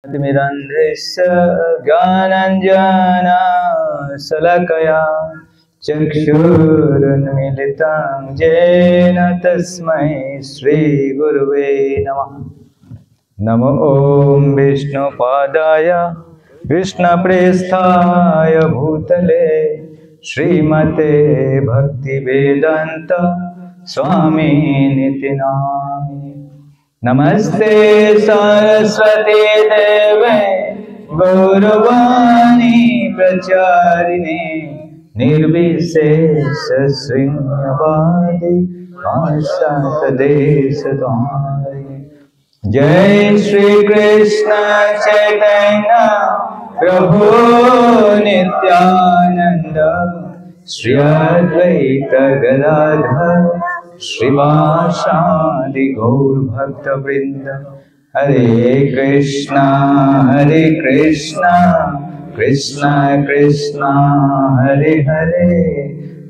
तिमिरन्ध्रस्य ज्ञानाञ्जना शलाकया चक्षुरुन्मीलितं येन तस्मै श्रीगुरुवे नमः। नमो ॐ विष्णुपादाय कृष्णप्रेष्ठाय भूतले श्रीमते भक्तिवेदान्त स्वामिनिति नामिने। नमस्ते सरस्वती देवे गौरवाणी प्रचारिणे निर्विशेष शून्यवादी पाश्चात्यदेशधारिणे। जय श्री कृष्ण चैतन्य प्रभु नित्यानंद श्री अद्वैत गदाधर श्रीवासादि गौर भक्त वृंद। हरे कृष्णा कृष्णा कृष्णा हरे हरे,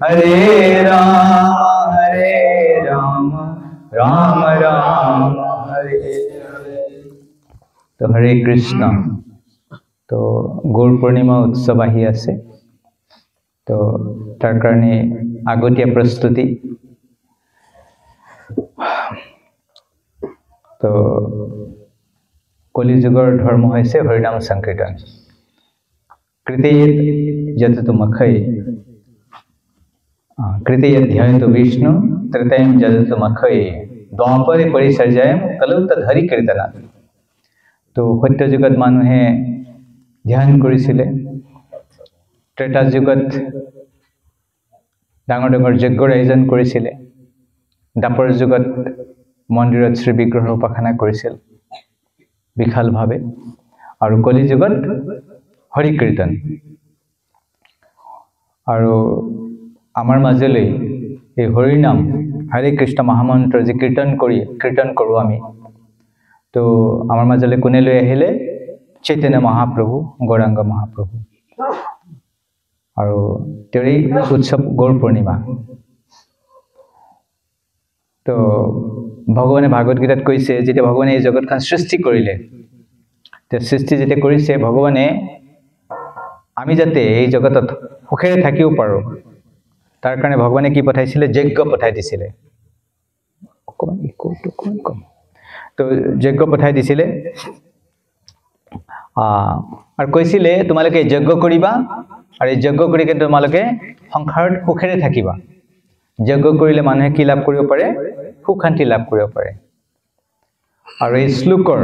हरे राम राम राम हरे हरे। तो हरे कृष्णा। तो गौर पूर्णिमा उत्सव आহি আছে। तो तार कारणे আগতীয়া प्रस्तुति। तो कलिजुगर धर्म হৈছে हरिनाम संकीर्तन। कृतेयत जततु मखै कृतेयत ध्यायन्तु विष्णु त्रेतायं जततु मखै द्वापरे परिसर्जायं कलौ तद्धरि कीर्तनात्। तो सत्य जुगत मानुहे ध्यान কৰিছিলে, त्रेता जुगत डाঙৰ ডাঙৰ যজ্ঞৰ আয়োজন কৰিছিলে, দাপৰ যুগত মন্দিৰত শ্ৰী বিগ্ৰহৰ উপাসনা কৰিছিল বিশালভাৱে, আৰু কলি যুগত হৰি কীৰ্তন। আৰু আমাৰ মাজলৈ এই হৰি নাম হৰে কৃষ্ণ মহামন্ত্ৰ যে কীৰ্তন কৰোঁ আমি, তো আমাৰ মাজলৈ কোনে লৈ আহিলে? চৈতন্য মহাপ্ৰভু, গৌৰাংগ মহাপ্ৰভু। আৰু তেওঁৰে উৎসৱ গৌৰ পূৰ্ণিমা। তো ভগৱানে ভাগৱত গীতাত কৈছে, যেতিয়া ভগৱানে এই জগতখন সৃষ্টি কৰিলে, তো সৃষ্টি যেতিয়া কৰিছে ভগৱানে আমি যাতে এই জগতত সুখেৰে থাকিব পাৰোঁ তাৰ কাৰণে ভগৱানে কি পঠাইছিলে? যজ্ঞ পঠাই দিছিলে। তো যজ্ঞ পঠাই দিছিলে আৰু কৈছিলে তোমালোকে যজ্ঞ কৰিবা আৰু এই যজ্ঞ কৰি কিন্তু তোমালোকে সংসাৰত সুখেৰে থাকিবা। যজ্ঞ কৰিলে মানুহে কি লাভ কৰিব পাৰে? সুখ শান্তি লাভ কৰিব পাৰে। আৰু এই শ্লোকৰ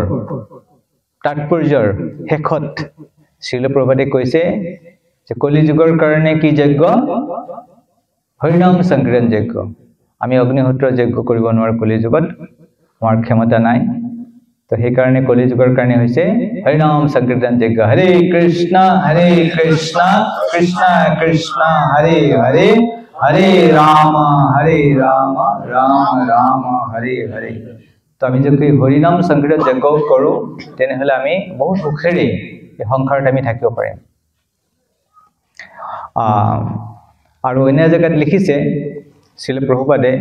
তাৎপৰ্যৰ শেষত শ্ৰীল প্ৰভুপাদে কৈছে যে কলি যুগৰ কাৰণে কি যজ্ঞ? হৰিনাম সংকীৰ্তন যজ্ঞ। আমি অগ্নিহোত্ৰ যজ্ঞ কৰিব নোৱাৰো কলি যুগত, আমাৰ ক্ষমতা নাই। তো সেইকাৰণে কলি যুগৰ কাৰণে হৈছে হৰিনাম সংকীৰ্তন যজ্ঞ। হৰে কৃষ্ণ কৃষ্ণ কৃষ্ণ হৰে হৰে, হৰে ৰাম ৰাম ৰাম হৰে হৰে। তো আমি যদি হৰিনাম সংকীৰ্তন যজ্ঞ কৰোঁ তেনেহ'লে আমি বহুত সুখেৰে এই সংসাৰত আমি থাকিব পাৰিম। আৰু এনে জেগাত লিখিছে শ্ৰীল প্ৰভুপাদে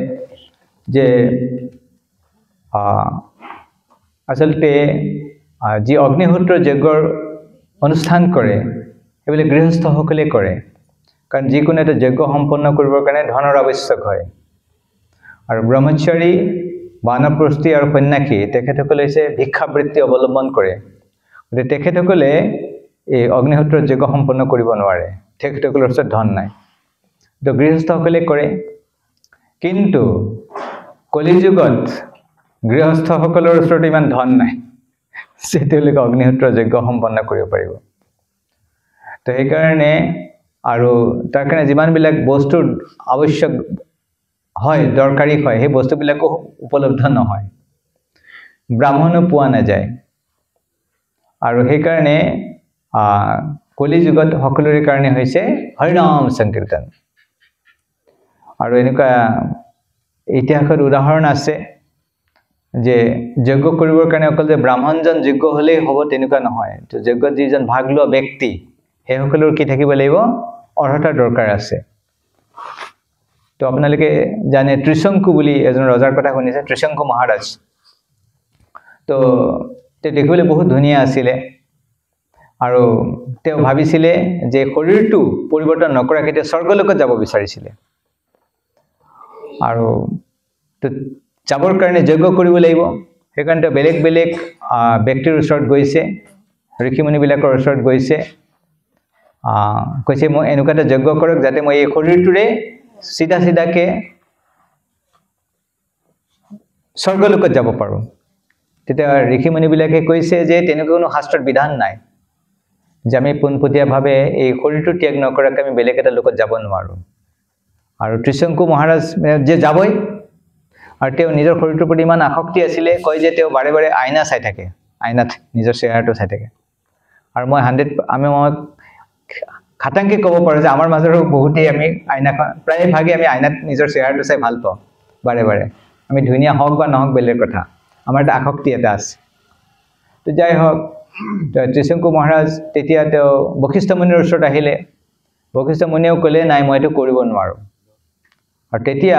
যে আচলতে যি অগ্নিহোত্ৰ যজ্ঞৰ অনুষ্ঠান কৰে সেইবিলাক গৃহস্থসকলে কৰে, কাৰণ যিকোনো এটা যজ্ঞ সম্পন্ন কৰিবৰ কাৰণে ধনৰ আৱশ্যক হয়। আৰু ব্ৰহ্মচাৰী, বানপ্ৰস্থী আৰু সন্ন্যাসী তেখেতসকলে হৈছে ভিক্ষাবৃত্তি অৱলম্বন কৰে, গতিকে তেখেতসকলে এই অগ্নিহোত্ৰ যজ্ঞ সম্পন্ন কৰিব নোৱাৰে, তেখেতসকলৰ ওচৰত ধন নাই। তো গৃহস্থসকলে কৰে। কিন্তু কলি যুগত গৃহস্থসকলৰ ওচৰত ইমান ধন নাই যে তেওঁলোকে অগ্নিহোত্ৰ যজ্ঞ সম্পন্ন কৰিব পাৰিব। তো সেইকাৰণে আৰু তাৰ কাৰণে যিমানবিলাক বস্তুৰ আৱশ্যক হয়, দৰকাৰী হয়, সেই বস্তুবিলাকো উপলব্ধ নহয়, ব্ৰাহ্মণো পোৱা নাযায়। আৰু সেইকাৰণে কলি যুগত সকলোৰে কাৰণে হৈছে হৰিনাম সংকীৰ্তন। আৰু এনেকুৱা ইতিহাসত উদাহৰণ আছে যে যজ্ঞ কৰিবৰ কাৰণে অকল যে ব্ৰাহ্মণজন যোগ্য হ'লেই হ'ব তেনেকুৱা নহয়। তো যজ্ঞত যিজন ভাগ লোৱা ব্যক্তি সেইসকলৰ কি থাকিব লাগিব? অৰ্হতাৰ দৰকাৰ আছে। তো আপোনালোকে জানে ত্ৰিশংকু বুলি এজন ৰজাৰ কথা শুনিছে, ত্ৰিশংকু মহাৰাজ। তো তেওঁ দেখিবলৈ বহুত ধুনীয়া আছিলে আৰু তেওঁ ভাবিছিলে যে শৰীৰটো পৰিৱৰ্তন নকৰাকৈ তেওঁ স্বৰ্গলোকত যাব বিচাৰিছিলে আৰু যাবৰ কাৰণে যজ্ঞ কৰিব লাগিব সেইকাৰণে তেওঁ বেলেগ বেলেগ ব্যক্তিৰ ওচৰত গৈছে ঋষিমুনিবিলাকৰ ওচৰত গৈছে কৈছে মই এনেকুৱা এটা যজ্ঞ কৰক যাতে মই এই শৰীৰটোৰে চিধা চিধাকে স্বৰ্গলোকত যাব পাৰোঁ তেতিয়া ঋষিমুনিবিলাকে কৈছে যে তেনেকুৱা কোনো শাস্ত্ৰত বিধান নাই যে আমি পোনপটীয়াভাৱে এই শৰীৰটো ত্যাগ নকৰাকৈ আমি বেলেগ এটা লোকত যাব নোৱাৰোঁ আৰু ত্ৰিশংকু মহাৰাজ যে যাবই আৰু তেওঁ নিজৰ শৰীৰটোৰ প্ৰতি ইমান আসক্তি আছিলে কয় যে তেওঁ বাৰে বাৰে আইনা চাই থাকে আইনাত নিজৰ চেহেৰাটো চাই থাকে আৰু মই খাটাংকে ক'ব পাৰোঁ যে আমাৰ মাজৰো বহুতেই আমি আইনাখন প্ৰায়ভাগে আমি আইনাত নিজৰ চেহেৰাটো চাই ভাল পাওঁ বাৰে বাৰে আমি ধুনীয়া হওক বা নহওক বেলেগ কথা আমাৰ এটা আসক্তি এটা আছে তো যাই হওক ত্ৰিশংকু মহাৰাজ তেতিয়া তেওঁ বশিষ্ঠ মুনিৰ ওচৰত আহিলে বশিষ্ঠ মুনিয়েও ক'লে নাই মই এইটো কৰিব নোৱাৰোঁ আৰু তেতিয়া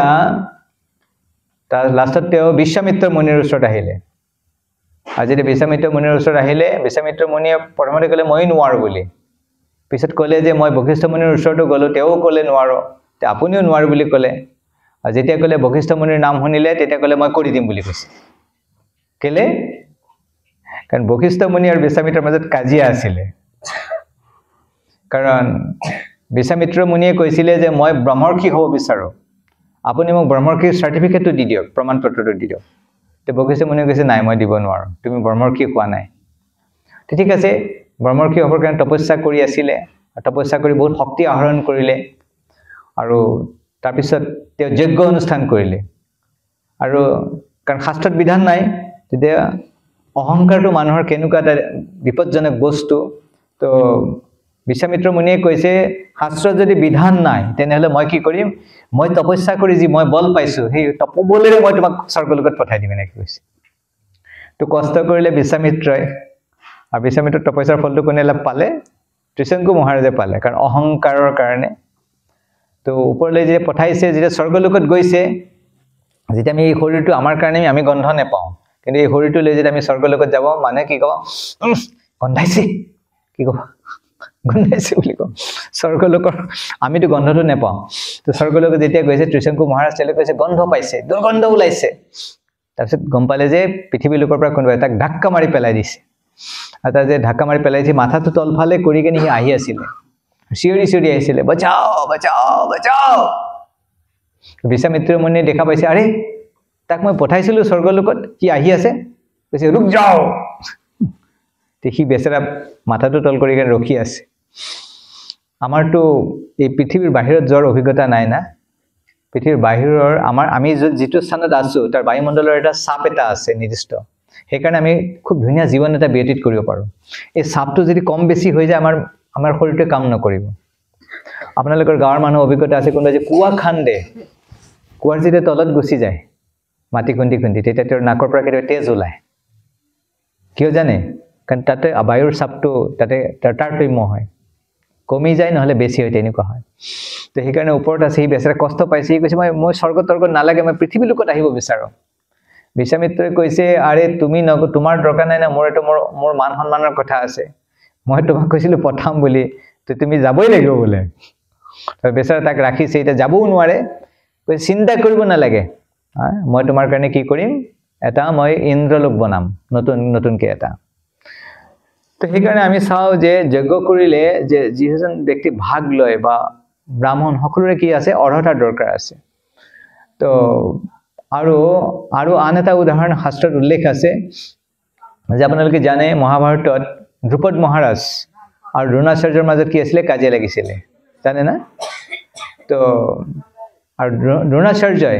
তাৰ লাষ্টত তেওঁ বিশ্বামিত্ৰ মুনিৰ ওচৰত আহিলে আৰু যেতিয়া বিশ্বামিত্ৰ মুনিৰ ওচৰত আহিলে বিশ্বামিত্ৰ মুনিয়ে প্ৰথমতে ক'লে মই নোৱাৰোঁ বুলি পিছত ক'লে যে মই বশিষ্ঠ মুনিৰ ওচৰতো গ'লোঁ তেওঁ ক'লে নোৱাৰোঁ তে আপুনিও নোৱাৰোঁ বুলি ক'লে আৰু যেতিয়া ক'লে বশিষ্ঠ মুনিৰ নাম শুনিলে তেতিয়া ক'লে মই কৰি দিম বুলি কৈছে কেলে কাৰণ বশিষ্ঠ মুনি আৰু বিশ্বামিত্ৰৰ মাজত কাজিয়া আছিলে কাৰণ বিশ্বামিত্ৰ মুনিয়ে কৈছিলে যে মই ব্ৰহ্মৰ্ষি হ'ব বিচাৰোঁ আপুনি মোক ব্ৰহ্মৰ্ষিৰ চাৰ্টিফিকেটটো দি দিয়ক প্ৰমাণ পত্ৰটো দি দিয়ক তে বশিষ্ঠ মুনিয়ে কৈছে নাই মই দিব নোৱাৰোঁ তুমি ব্ৰহ্মৰ্ষি হোৱা নাই ঠিক আছে ব্ৰহ্মৰ্ষি হ'বৰ কাৰণে তপস্যা কৰি আছিলে তপস্যা কৰি বহুত শক্তি আহৰণ কৰিলে আৰু তাৰপিছত তেওঁ যজ্ঞ অনুষ্ঠান কৰিলে আৰু কাৰণ শাস্ত্ৰত বিধান নাই তেতিয়া অহংকাৰটো মানুহৰ কেনেকুৱা এটা বিপদজনক বস্তু তো বিশ্বামিত্ৰ মুনিয়ে কৈছে শাস্ত্ৰত যদি বিধান নাই তেনেহ'লে মই কি কৰিম মই তপস্যা কৰি যি মই বল পাইছোঁ সেই তপবলেৰে মই তোমাক স্বৰ্গলোকত পঠাই দিম এনেকৈ কৈছে তো কষ্ট কৰিলে বিশ্বামিত্ৰই আৰু বিশ্বামিত্ৰৰ তপস্যাৰ ফলটো কোনে লাভ পালে ত্ৰিশংকু মহাৰাজে পালে কাৰণ অহংকাৰৰ কাৰণে তো ওপৰলৈ যে পঠাইছে যেতিয়া স্বৰ্গলোকত গৈছে যেতিয়া আমি এই শৰীৰটো আমাৰ কাৰণে আমি গন্ধ নেপাওঁ কিন্তু এই শৰীৰটো লৈ যেতিয়া আমি স্বৰ্গলোকত যাব মানে কি ক'ব গন্ধাইছে কি ক'ব গন্ধাইছে বুলি ক'ম স্বৰ্গলোকৰ আমিতো গন্ধটো নেপাওঁ তো স্বৰ্গলোকত যেতিয়া গৈছে ত্ৰিশংকু মহাৰাজ তেওঁলৈ কৈছে গন্ধ পাইছে দুৰ্গন্ধ ওলাইছে তাৰপিছত গম পালে যে পৃথিৱীৰ লোকৰ পৰা কোনোবাই তাক ধাক্কা মাৰি পেলাই দিছে আৰু তাৰ যে ধাক্কা মাৰি পেলাইছে মাথাটো তলফালে কৰি কিনে সি আহি আছিলে চিঞৰি চিঞৰি আহিছিলে বচাও বচাও বচাও বিশ্বামিত্ৰ মুনিয়ে দেখা পাইছে আৰে তাক মই পঠাইছিলোঁ স্বৰ্গলোকত সি আহি আছে কৈছে ৰুক যাও সি বেচেৰা মাথাটো তল কৰি কিনে ৰখি আছে আমাৰতো এই পৃথিৱীৰ বাহিৰত যোৱাৰ অভিজ্ঞতা নাই না পৃথিৱীৰ বাহিৰৰ আমি যিটো স্থানত আছোঁ তাৰ বায়ুমণ্ডলৰ এটা চাপ এটা আছে নিৰ্দিষ্ট সেইকাৰণে আমি খুব ধুনীয়া জীৱন এটা ব্যতীত কৰিব পাৰোঁ এই চাপটো যদি কম বেছি হৈ যায় আমাৰ শৰীৰটোৱে কাম নকৰিব আপোনালোকৰ গাঁৱৰ মানুহ অভিজ্ঞতা আছে কোনোবাই যে কুঁৱা খান্দে কুঁৱাৰ যেতিয়া তলত গুচি যায় মাটি খুন্দি খুন্দি তেতিয়া তেওঁৰ নাকৰ পৰা কেতিয়াবা তেজ ওলায় কিয় জানে কাৰণ তাতে বায়ুৰ চাপটো তাতে তাৰতম্য হয় কমি যায় নহ'লে বেছি হয় তেনেকুৱা হয় তো সেইকাৰণে ওপৰত আছে সি বেচেৰা কষ্ট পাইছে সি কৈছে মই স্বৰ্গ তৰ্গ নালাগে মই পৃথিৱী লোকত আহিব বিচাৰোঁ বিশ্বামিত্ৰই কৈছে আৰে তুমি তোমাৰ দৰকাৰ নাই না মোৰ মান সন্মানৰ কথা আছে মই তোমাক কৈছিলোঁ পঠাম বুলি তো তুমি যাবই লাগিব বোলে বেচেৰা তাক ৰাখিছে এতিয়া যাবও নোৱাৰে কৈছে চিন্তা কৰিব নালাগে মই তোমাৰ কাৰণে কি কৰিম এটা মই ইন্দ্ৰলোক বনাম নতুনকৈ এটা তো সেইকাৰণে আমি চাওঁ যে যজ্ঞ কৰিলে যে যিজন ব্যক্তি ভাগ লয় বা ব্ৰাহ্মণ সকলোৰে কি আছে অৰ্হতাৰ দৰকাৰ আছে তো আৰু আন এটা উদাহৰণ শাস্ত্ৰত উল্লেখ আছে যে আপোনালোকে জানে মহাভাৰতত দ্ৰুপদ মহাৰাজ আৰু দ্ৰোণাচাৰ্যৰ মাজত কি আছিলে কাজিয়া লাগিছিলে জানে না তো আৰু দ্ৰোণাচাৰ্যই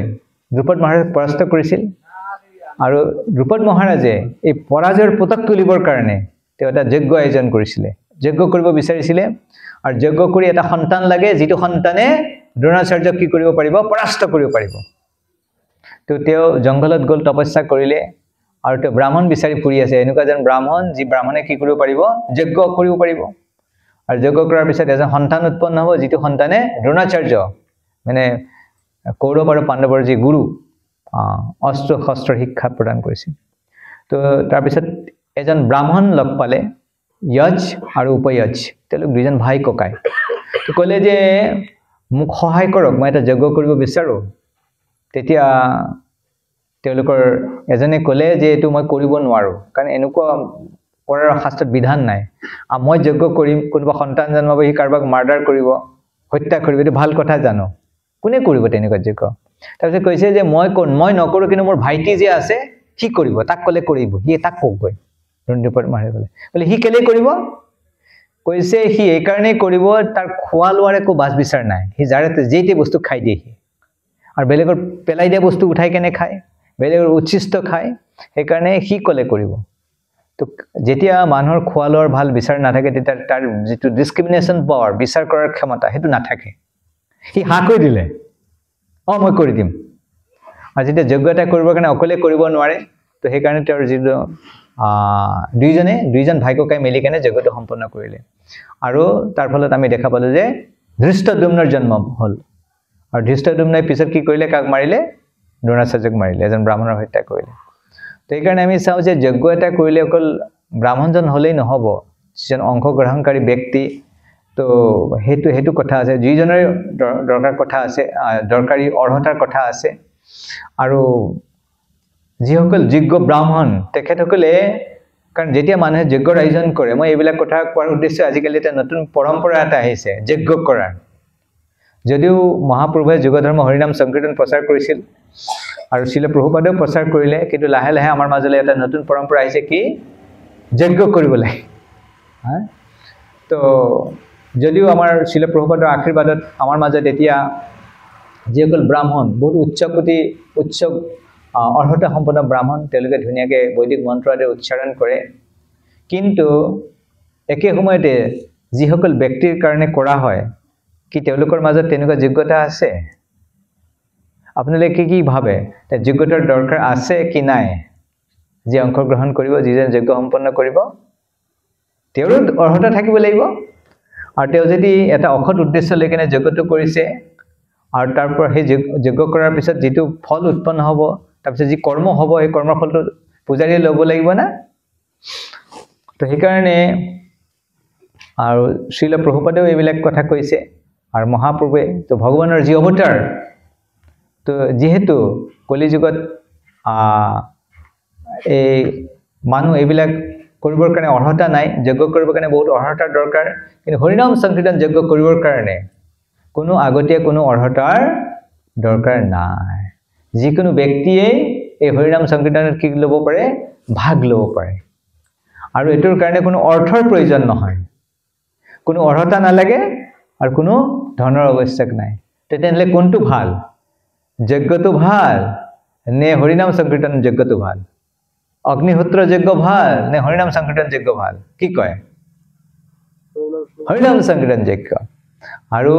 দ্ৰুপদ মহাৰাজক পৰাস্ত কৰিছিল আৰু দ্ৰুপদ মহাৰাজে এই পৰাজয়ৰ পুতক তুলিবৰ কাৰণে তেওঁ এটা যজ্ঞ আয়োজন কৰিছিলে যজ্ঞ কৰিব বিচাৰিছিলে আৰু যজ্ঞ কৰি এটা সন্তান লাগে যিটো সন্তানে দ্ৰোণাচাৰ্যক কি কৰিব পাৰিব পৰাস্ত কৰিব পাৰিব তো তেওঁ জংঘলত গ'ল তপস্যা কৰিলে আৰু তেওঁ ব্ৰাহ্মণ বিচাৰি ফুৰি আছে এনেকুৱা এজন ব্ৰাহ্মণ যি ব্ৰাহ্মণে কি কৰিব পাৰিব যজ্ঞ কৰিব পাৰিব আৰু যজ্ঞ কৰাৰ পিছত এজন সন্তান উৎপন্ন হ'ব যিটো সন্তানে দ্ৰোণাচাৰ্য মানে কৌৰৱ আৰু পাণ্ডৱৰ যি গুৰু অস্ত্ৰ শস্ত্ৰৰ শিক্ষা প্ৰদান কৰিছিল তো তাৰপিছত এজন ব্ৰাহ্মণ লগ পালে যজ আৰু উপযজ তেওঁলোক দুজন ভাই ককাই তো ক'লে যে মোক সহায় কৰক মই এটা যজ্ঞ কৰিব বিচাৰো তেতিয়া তেওঁলোকৰ এজনে ক'লে যে এটো মই কৰিব নোৱাৰো কাৰণ এনেকুৱা কৰাৰ শাস্ত্ৰত বিধান নাই মই যজ্ঞ কৰিম কোনোবা সন্তান জন্মাব হি কাৰবাক মাৰ্ডাৰ কৰিব হত্যা কৰিব এটো ভাল কথা জানো কোনে কৰিব তেনেকুৱা যজ্ঞ তাৰপিছত কৈছে যে মই নকৰো কিন্তু মোৰ ভাইটি যে আছে কি কৰিব তাক ক'লে কৰিব হি তাক কগৈ দণ্ডপট মাৰে বলে হি কেলে কৰিব কৈছে হি এই কাৰণে কৰিব তাৰ খোৱা লোৱাৰে কো বাস বিচাৰ নাই হি জাৰতে যেতে বস্তু খাই দিয়ে আৰু বেলেগৰ পেলাই দিয়া বস্তু উঠাই কেনে খায় বেলেগৰ উচ্ছিষ্ট খায় এই কাৰণে হি ক'লে কৰিব তো যেতিয়া মানুহৰ খোৱা লোৱাৰ ভাল বিচাৰ নাথাকে তেতিয়া তাৰ যেটো ডিসক্ৰিমিনেশন পাৱাৰ বিচাৰ কৰাৰ ক্ষমতা হেতু নাথাকে হি হাকৈ দিলে মই কৰি দিম আৰু যেতিয়া যোগ্যতা কৰিবৰ কাৰণে অকলে কৰিব নোৱাৰে তো সেই কাৰণে তেওঁৰ যিটো দুইজন ভাই ককাই মিলি কেনে যোগ্যতা সম্পন্ন কৰিলে আৰু তাৰ ফলত আমি দেখা পালো যে ধৃষ্টদ্যুম্নৰ জন্ম হল আৰু ধৃষ্টদ্যুম্নই পিছত কি কৰিলে কাক মাৰিলে দ্ৰোণাচাৰ্যক মাৰিলে এজন ব্ৰাহ্মণৰ হত্যা কৰিলে তো এই কাৰণে আমি চাও যে যজ্ঞ এটা কৰিলে অকল ব্ৰাহ্মণজন হলেই নহব যেন অংশগ্ৰহণকাৰী ব্যক্তি তো হেতু কথা আছে যিজনৰ দৰকাৰ কথা আছে দৰকাৰী অৰ্হতাৰ কথা আছে আৰু যিসকল যোগ্য ব্ৰাহ্মণ তেখেতসকলে কাৰণ যেতিয়া মানুহে যজ্ঞৰ আয়োজন কৰে মই এইবিলাক কথা কোৱাৰ উদ্দেশ্য আজিকালি এটা নতুন পৰম্পৰা এটা আহিছে যজ্ঞ কৰাৰ যদিও মহাপ্ৰভুৱে যোগ ধৰ্ম হৰিনাম সংকীৰ্তন প্ৰচাৰ কৰিছিল আৰু শিল প্ৰভুপাদেও প্ৰচাৰ কৰিলে কিন্তু লাহে লাহে আমাৰ মাজলৈ এটা নতুন পৰম্পৰা আহিছে কি যজ্ঞ কৰিবলৈ তো যদিও আমাৰ শিল প্ৰভুপাদৰ আশীৰ্বাদত আমাৰ মাজত এতিয়া যিসকল ব্ৰাহ্মণ বহুত উচ্চ অৰ্হতা সম্পন্ন ব্ৰাহ্মণ তেওঁলোকে ধুনীয়াকৈ বৈদিক মন্ত্ৰ আদি উচ্চাৰণ কৰে কিন্তু একে সময়তে যিসকল ব্যক্তিৰ কাৰণে কৰা হয় কি তেওঁলোকৰ মাজত তেনেকুৱা যোগ্যতা আছে আপোনালোকে কি ভাবে তে যোগ্যতাৰ দৰকাৰ আছে কি নাই যে অংশগ্ৰহণ কৰিব যিজন যজ্ঞ সম্পন্ন কৰিব তেওঁৰ অৰ্হতা থাকিব লাগিব আৰু তেওঁ যদি এটা অখত উদ্দেশ্য লৈ কেনে যজ্ঞটো কৰিছে আৰু তাৰ পৰা সেই যজ্ঞ কৰাৰ পিছত যেটো ফল উৎপন্ন হ'ব তাৰপিছত যি কৰ্ম হ'ব এই কৰ্মৰ ফলটো পূজাৰীয়ে ল'ব লাগিব না তো সেই কাৰণে আৰু শ্ৰীল প্ৰভুপাদেও এইবিলাক কথা কৈছে আৰু মহাপ্ৰভুৱে তো ভগৱানৰ যি অৱতাৰ তো যেহেতু কলি যুগত এই মানুহ এইবিলাক কৰিবৰ কাৰণে অৰ্হতা নাই যজ্ঞ কৰিবৰ কাৰণে বহুত অৰ্হতাৰ দৰকাৰ কিন্তু হৰিনাম সংকীৰ্তন যজ্ঞ কৰিবৰ কাৰণে কোনো আগতীয়া কোনো অৰ্হতাৰ দৰকাৰ নাই যিকোনো ব্যক্তিয়ে এই হৰিনাম সংকীৰ্তনত কি ল'ব পাৰে ভাগ ল'ব পাৰে আৰু এটোৰ কাৰণে কোনো অৰ্থৰ প্ৰয়োজন নহয় কোনো অৰ্হতা নালাগে আৰু কোনো ধনৰ আৱশ্যক নাই তেতিয়াহ'লে কোনটো ভাল যজ্ঞটো ভাল নে হৰিনাম সংকীৰ্তন যজ্ঞটো ভাল অগ্নিহোত্ৰ যজ্ঞ ভাল নে হৰিনাম সংকীৰ্তন যজ্ঞ ভাল কি কয় হৰিনাম সংকীৰ্তন যজ্ঞ আৰু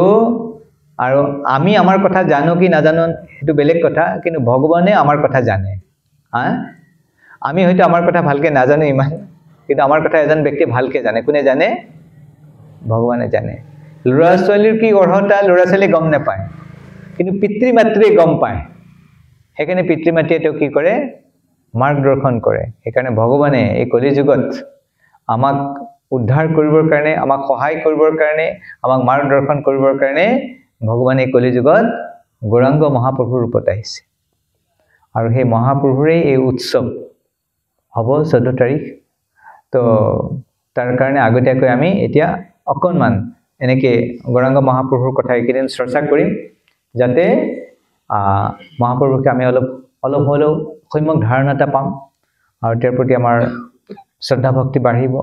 আমি আমাৰ কথা জানো কি নাজানো এটো বেলেগ কথা কিন্তু ভগৱানে আমাৰ কথা জানে আমি হয়তো আমাৰ কথা ভালকে নাজানো ইমান কিন্তু আমাৰ কথা এজন ব্যক্তি ভালকে জানে কোনে জানে ভগৱানে জানে ল'ৰা ছোৱালীৰ কি অৰ্হতা ল'ৰা ছোৱালী গম নাপায় কিন্তু পিতৃ মাতৃয়ে গম পায় সেইকাৰণে পিতৃ মাতৃয়ে তেওঁ কি কৰে মাৰ্গদৰ্শন কৰে সেইকাৰণে ভগৱানে এই কলি যুগত আমাক উদ্ধাৰ কৰিবৰ কাৰণে আমাক সহায় কৰিবৰ কাৰণে আমাক মাৰ্গদৰ্শন কৰিবৰ কাৰণে ভগৱানে এই কলি যুগত গৌৰাংগ মহাপ্ৰভুৰ ৰূপত আহিছে আৰু সেই মহাপ্ৰভুৰে এই উৎসৱ হ'ব 14 তাৰিখ তো তাৰ কাৰণে আগতীয়াকৈ আমি এতিয়া অকণমান এনেকে গৌৰাংগ মহাপ্ৰভুৰ কথা একেদিন চৰ্চা কৰিম যাতে মহাপ্ৰভুকে আমি অলপ হলেও সম্যক ধাৰণা এটা পাম আৰু তেওঁৰ প্ৰতি আমাৰ শ্ৰদ্ধা ভক্তি বাঢ়িব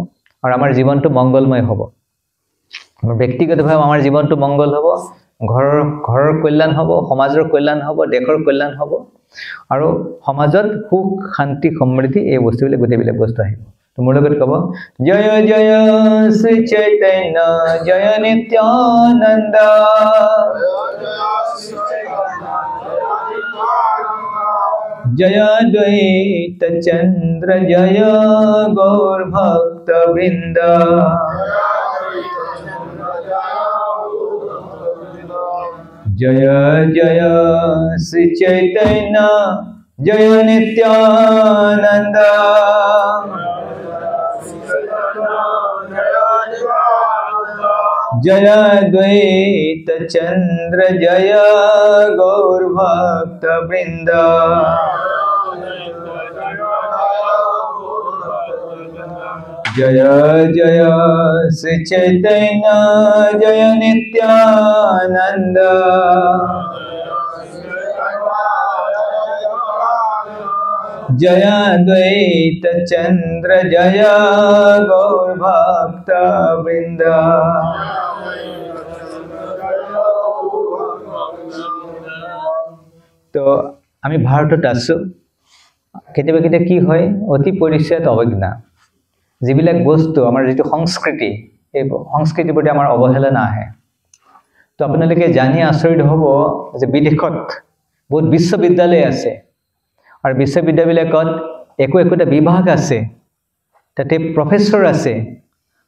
আৰু আমাৰ জীৱনটো মংগলময় হ'ব আমাৰ ব্যক্তিগতভাৱে আমাৰ জীৱনটো মংগল হ'ব ঘৰৰ কল্যাণ হ'ব সমাজৰ কল্যাণ হ'ব দেশৰ কল্যাণ হ'ব আৰু সমাজত সুখ শান্তি সমৃদ্ধি এই বস্তুবিলাক গোটেইবিলাক বস্তু আহিব তো মোৰ লগত ক'ব জয় জয় শ্ৰী চৈতন্য জয় নিত্যানন্দ জয় দ্বৈত চন্দ্র জয় গৌর ভক্ত বৃন্দ জয় জয় শ্রী চৈতন্য জয় নিত্যানন্দ जय द्वैत चंद्र जय गौर भक्त वृंद जय जय श्री चैतन्य जय नित्यानंद जय द्वैत चंद्र जय गौर भक्त वृंद तो आमी भारतत आছো केতিয়াबा केতিয়া কি হয় অতি পৰিচয়ত অবজ্ঞা যিবিলাক বস্তু আমাৰ যেটো সংস্কৃতি এই সংস্কৃতিৰ প্ৰতি আমাৰ অৱহেলনা আহে তো আপোনালোকে জানি আচৰিত হ'ব যে বিদেশত বহুত বিশ্ববিদ্যালয় আছে আৰু বিশ্ববিদ্যালয়বিলাকত একোটা বিভাগ আছে তাতে প্ৰফেসৰ আছে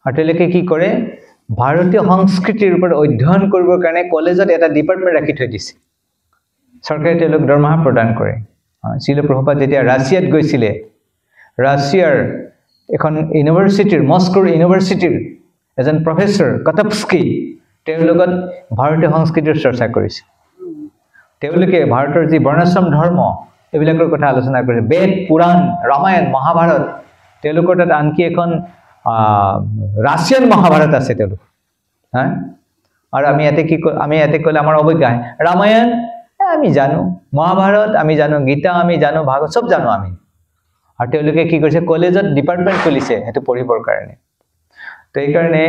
আৰু তেওঁলোকে কি কৰে ভাৰতীয় সংস্কৃতিৰ ওপৰত অধ্যয়ন কৰিবৰ কাৰণে কলেজত এটা ডিপাৰ্টমেন্ট ৰাখি থৈ দিছে চৰকাৰে তেওঁলোক দৰমহা প্ৰদান কৰে শিল প্ৰভুপাদ যেতিয়া ৰাছিয়াত গৈছিলে ৰাছিয়াৰ এখন ইউনিভাৰ্চিটিৰ মস্কোৰ ইউনিভাৰ্চিটিৰ এজন প্ৰফেসৰ কটপস্কি তেওঁৰ লগত ভাৰতীয় সংস্কৃতিৰ চৰ্চা কৰিছে তেওঁলোকে ভাৰতৰ যি বৰ্ণাশ্ৰম ধৰ্ম এবিলাকৰ কথা আলোচনা কৰিছে বেদ পুৰাণ ৰামায়ণ মহাভাৰত তেওঁলোকৰ তাত আনকি এখন ৰাছিয়ান মহাভাৰত আছে তেওঁলোক হ্যাঁ আৰু আমি ইয়াতে কলে আমাৰ অবজ্ঞা ৰামায়ণ আমি জানো মহাভাৰত আমি জানো গীতা আমি জানো ভাগৱত সব জানো আমি আৰু তেওঁলোকে কি কৰিছে কলেজত ডিপাৰ্টমেন্ট খুলিছে হেতু পঢ়িবৰ কাৰণে তো এই কাৰণে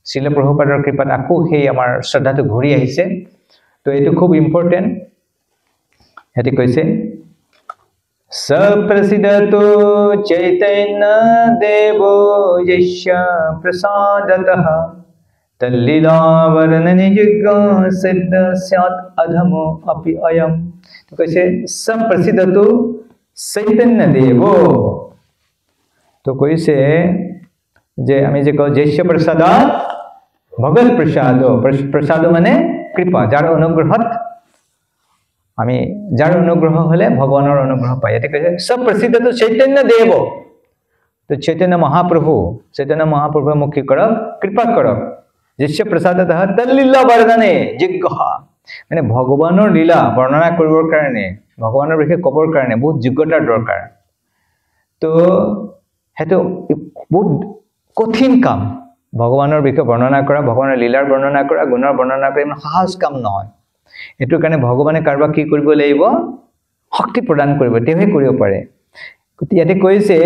শিল প্ৰভুপাদৰ কৃপাত আকৌ সেই আমাৰ শ্ৰদ্ধাটো ঘূৰি আহিছে তো এটো খুব ইম্পৰ্টেন্ট হেতু কৈছে सप्रसिद्धतो चैतन्य देवो यस्य प्रसादतः तल्लीला वर्णने योग्य सिद्ध स्यात् अधमो अपि अयम तो कैसे सप्रसिद्धतो चैतन्य देवो तो कैसे जे आमी जे कहो यस्य प्रसादात भगवत प्रसाद माने कृपा जार अनुग्रहत আমি যার অনুগ্রহ হলে ভগবানের অনুগ্রহ পাই এতে কইছে সব প্রসিদ্ধ তো চৈতন্য দেব তো চৈতন্য মহাপ্রভু মুখ কি করব কৃপা করব যিশ্য প্রসাদতঃ তল্লীলা বর্ণনে যোগ্য মানে ভগবানের লীলা বর্ণনা কৰিবৰ কাৰণে ভগবানৰ বিষয়ে কবৰ কাৰণে বহুত যোগ্যতাৰ দৰকাৰ তো হেতু বহুত কঠিন কাম ভগবানৰ বিষয়ে বৰ্ণনা কৰা ভগবানৰ লীলাৰ বৰ্ণনা কৰা গুণৰ বৰ্ণনা কৰা ইমান সহজ কাম নহয় এটো কাৰণে ভগৱানে কাৰবা কি কৰিব লাগিব শক্তি প্ৰদান কৰিব তেহে কৰিব পাৰে ইয়াতে কৈছে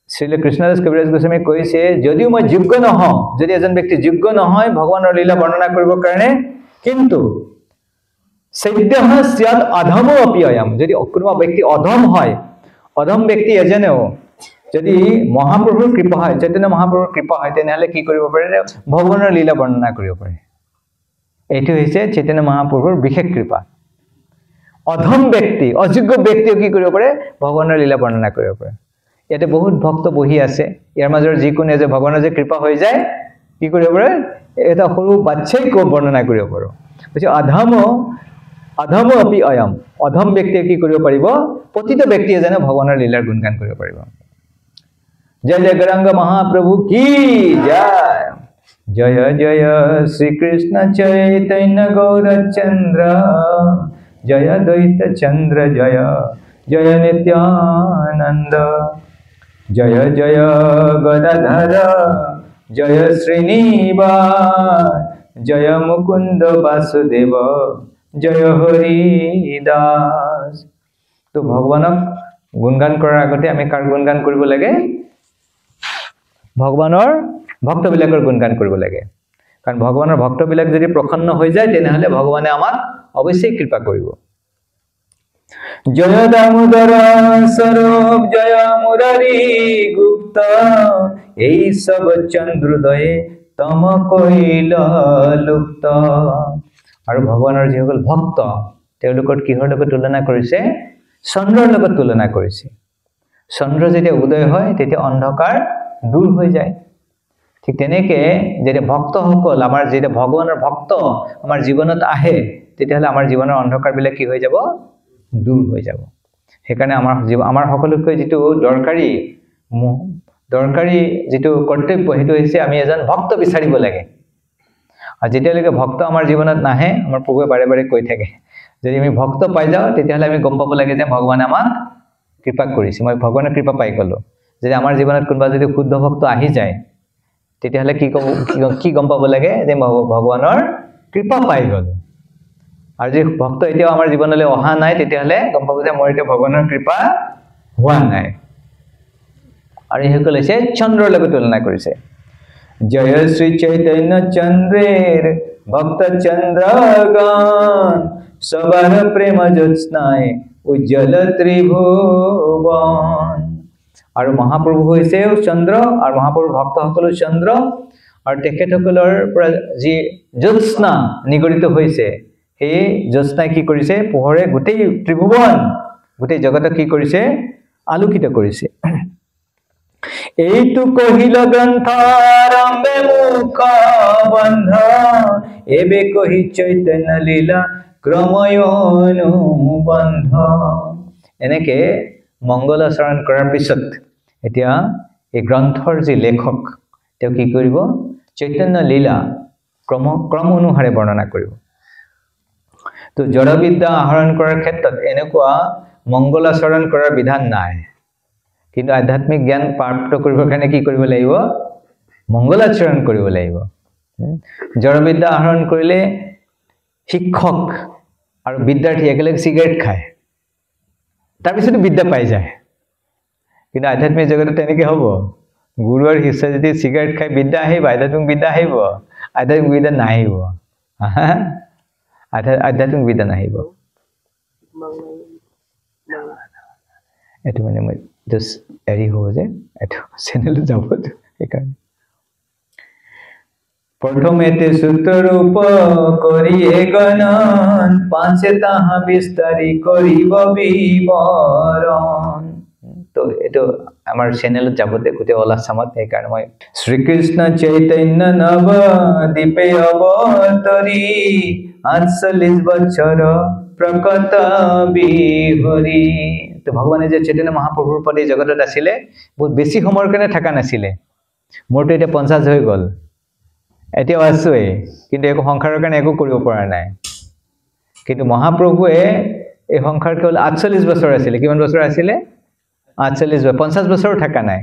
শ্ৰীল কৃষ্ণদাস কবিৰাজ গোস্বামী কৈছে যদিও মই যোগ্য নহওঁ যদি এজন ব্যক্তি যোগ্য নহয় ভগৱানৰ লীলা বৰ্ণনা কৰিবৰ কাৰণে কিন্তু সদ্যহ স্যাৎ অধমো অপি অয়ম যদি কোনোবা ব্যক্তি অধম হয় অধম ব্যক্তি এজনেও যদি মহাপ্ৰভুৰ কৃপা হয় চৈতন্য মহাপ্ৰভুৰ কৃপা হয় তেনেহলে কি কৰিব পাৰে ভগৱানৰ লীলা বৰ্ণনা কৰিব পাৰে এটো হৈছে চৈতন্য মহাপ্ৰভুৰ বিশেষ কৃপা অধম ব্যক্তি অযোগ্য ব্যক্তি কি কৰিব পাৰে ভগৱানৰ লীলা বৰ্ণনা কৰিব পাৰে ইয়াতে বহুত ভক্ত বহি আছে ইয়াৰ মাজৰ যি কোনে যে ভগৱানৰ যে কৃপা হৈ যায় কি কৰিব পাৰে এটা সৰু বাচ্চাই কো বৰ্ণনা কৰিব পাৰে কৈছে অধম অপি অয়ম অধম ব্যক্তিয়ে কি কৰিব পাৰিব প্ৰতিটো ব্যক্তিয়ে জানে ভগৱানৰ লীলাৰ গুণগান কৰিব পাৰিব জয় জয় গৌৰাঙ্গ মহাপ্ৰভু কি জয় जय जय श्री कृष्ण चैतन्य गौरचंद्र जय द्वैत चंद्र जय जय नित्यानंद जय जय गदाधर जय श्रीनिवास जय मुकुंद वासुदेव जय हरिदास तो भगवानक गुणगान কৰাৰ আগতে আমি কাৰ গুণগান কৰিব লাগে ভগৱানৰ ভক্তবিলাকৰ গুণগান কৰিব লাগে কাৰণ ভগৱানৰ ভক্তবিলাক যদি প্ৰসন্ন হৈ যায় তেনেহলে ভগৱানে আমাক অৱশ্যই কৃপা কৰিব জয় দামোদৰ স্বৰূপ জয় মুৰাৰী গুপ্ত এই সব চন্দ্ৰোদয়ে তম কৈল লুপ্ত আৰু ভগৱানৰ যিসকল ভক্ত তেওঁলোকৰ কিহৰ লগত তুলনা কৰিছে চন্দ্ৰৰ লগত তুলনা কৰিছে চন্দ্ৰ যেতিয়া উদয় হয় তেতিয়া অন্ধকাৰ দূৰ হৈ যায় ঠিক তেনেকে যেতিয়া ভক্তসকল আমাৰ যেতিয়া ভগৱানৰ ভক্ত আমাৰ জীৱনত আহে তেতিয়াহলে আমাৰ জীৱনৰ অন্ধকাৰ বিলাক কি হৈ যাব দূৰ হৈ যাব সেইকাৰণে আমাৰ সকলোকৈ যেটো দৰকাৰী যেটো কৰ্তব্য হেতু হৈছে আমি এজন ভক্ত বিচাৰিব লাগে আৰু যেতিয়ালৈকে ভক্ত আমাৰ জীৱনত নাহে আমাৰ প্ৰভুৱে বাৰে বাৰে কৈ থাকে যদি আমি ভক্ত পাই যাওঁ তেতিয়াহ'লে আমি গম পাব লাগে যে ভগৱানে আমাক কৃপা কৰিছে মই ভগৱানৰ কৃপা পাই গলো যদি আমাৰ জীৱনত কোনোবা যদি শুদ্ধ ভক্ত আহি যায় তেতিয়াহ'লে কি গম পাব লাগে যে ভগৱানৰ কৃপা পাই গলো আৰু যদি ভক্ত এতিয়াও আমাৰ জীৱনলৈ অহা নাই তেতিয়াহ'লে গম পাব যে মোৰ এতিয়া ভগৱানৰ কৃপা হোৱা নাই আৰু এইসকল হৈছে চন্দ্ৰৰ লগত তুলনা কৰিছে জয় শ্ৰী চৈতন্য চন্দ্ৰেৰ ভক্ত চন্দ্ৰগান সবাৰ প্ৰেম জ্যোৎস্নায় উজ্জ্বল ত্ৰিভুৱন আৰু মহাপ্ৰভু হৈছে চন্দ্ৰ আৰু মহাপ্ৰভুৰ ভক্তসকলো চন্দ্ৰ আৰু তেখেতসকলৰ পৰা যি জ্যোৎস্না নিগৰিত হৈছে সেই জ্যোৎস্নাই কি কৰিছে পোহৰে গোটেই ত্ৰিভুৱন গোটেই জগতক কি কৰিছে আলোকিত কৰিছে এইটো কহিল গ্ৰন্থাৰম্ভে মুখ বন্ধ এবে কহি চৈতন্য লীলা ক্ৰময়নুবন্ধ এনেকে মংগল আচৰণ কৰাৰ পিছত এতিয়া এই গ্ৰন্থৰ যি লেখক তেওঁ কি কৰিব চৈতন্য লীলা ক্ৰম অনুসাৰে বৰ্ণনা কৰিব তো জড়বিদ্যা আহৰণ কৰাৰ ক্ষেত্ৰত এনেকুৱা মংগল আচৰণ কৰাৰ বিধান নাই কিন্তু আধ্যাত্মিক জ্ঞান প্ৰাপ্ত কৰিবৰ কাৰণে কি কৰিব লাগিব মংগল আচৰণ কৰিব লাগিব জড়বিদ্যা আহৰণ কৰিলে শিক্ষক আৰু বিদ্যাৰ্থী একেলগে সিগাৰেট খায় তাৰ পিছত বিদ্যা পাই যায় কিন্তু আধ্যাত্মিক জগতত তেনেকৈ হ'ব গুৰু আৰু শিষ্য যদি সিগাৰেট খাই বিদ্যা আহিব আধ্যাত্মিক বিদ্যা আহিব আধ্যাত্মিক বিদ্যা নাহিব আধ্যাত্মিক বিদ্যা নাহিব এইটো মানে মই জাষ্ট এৰি হ'ব যে এইটো চেনেলত যাব সেইকাৰণে প্ৰথমেতে সূত্ৰৰূপ কৰিয়ে গণন পাঁচে তাহা বিস্তাৰি কৰিব বিৱৰণ তো এইটো আমাৰ চেনেলত যাবতে গোটেই অলাচামত সেইকাৰণে মই শ্ৰীকৃষ্ণ চৈতন্য নৱদ্বীপে অৱতৰি 48 বছৰ প্ৰকট বিহৰি তো ভগৱানে যে চৈতন্য মহাপ্ৰভুৰ পদে জগতত আছিলে বহুত বেছি সময়ৰ কাৰণে থকা নাছিলে মোৰটো এতিয়া 50 হৈ গ'ল এতিয়াও আছোৱে কিন্তু একো সংসাৰৰ কাৰণে একো কৰিব পৰা নাই কিন্তু মহাপ্ৰভুৱে এই সংসাৰ কেৱল 48 বছৰ আছিলে কিমান বছৰ আছিলে 48 বছৰ 50 বছৰো থকা নাই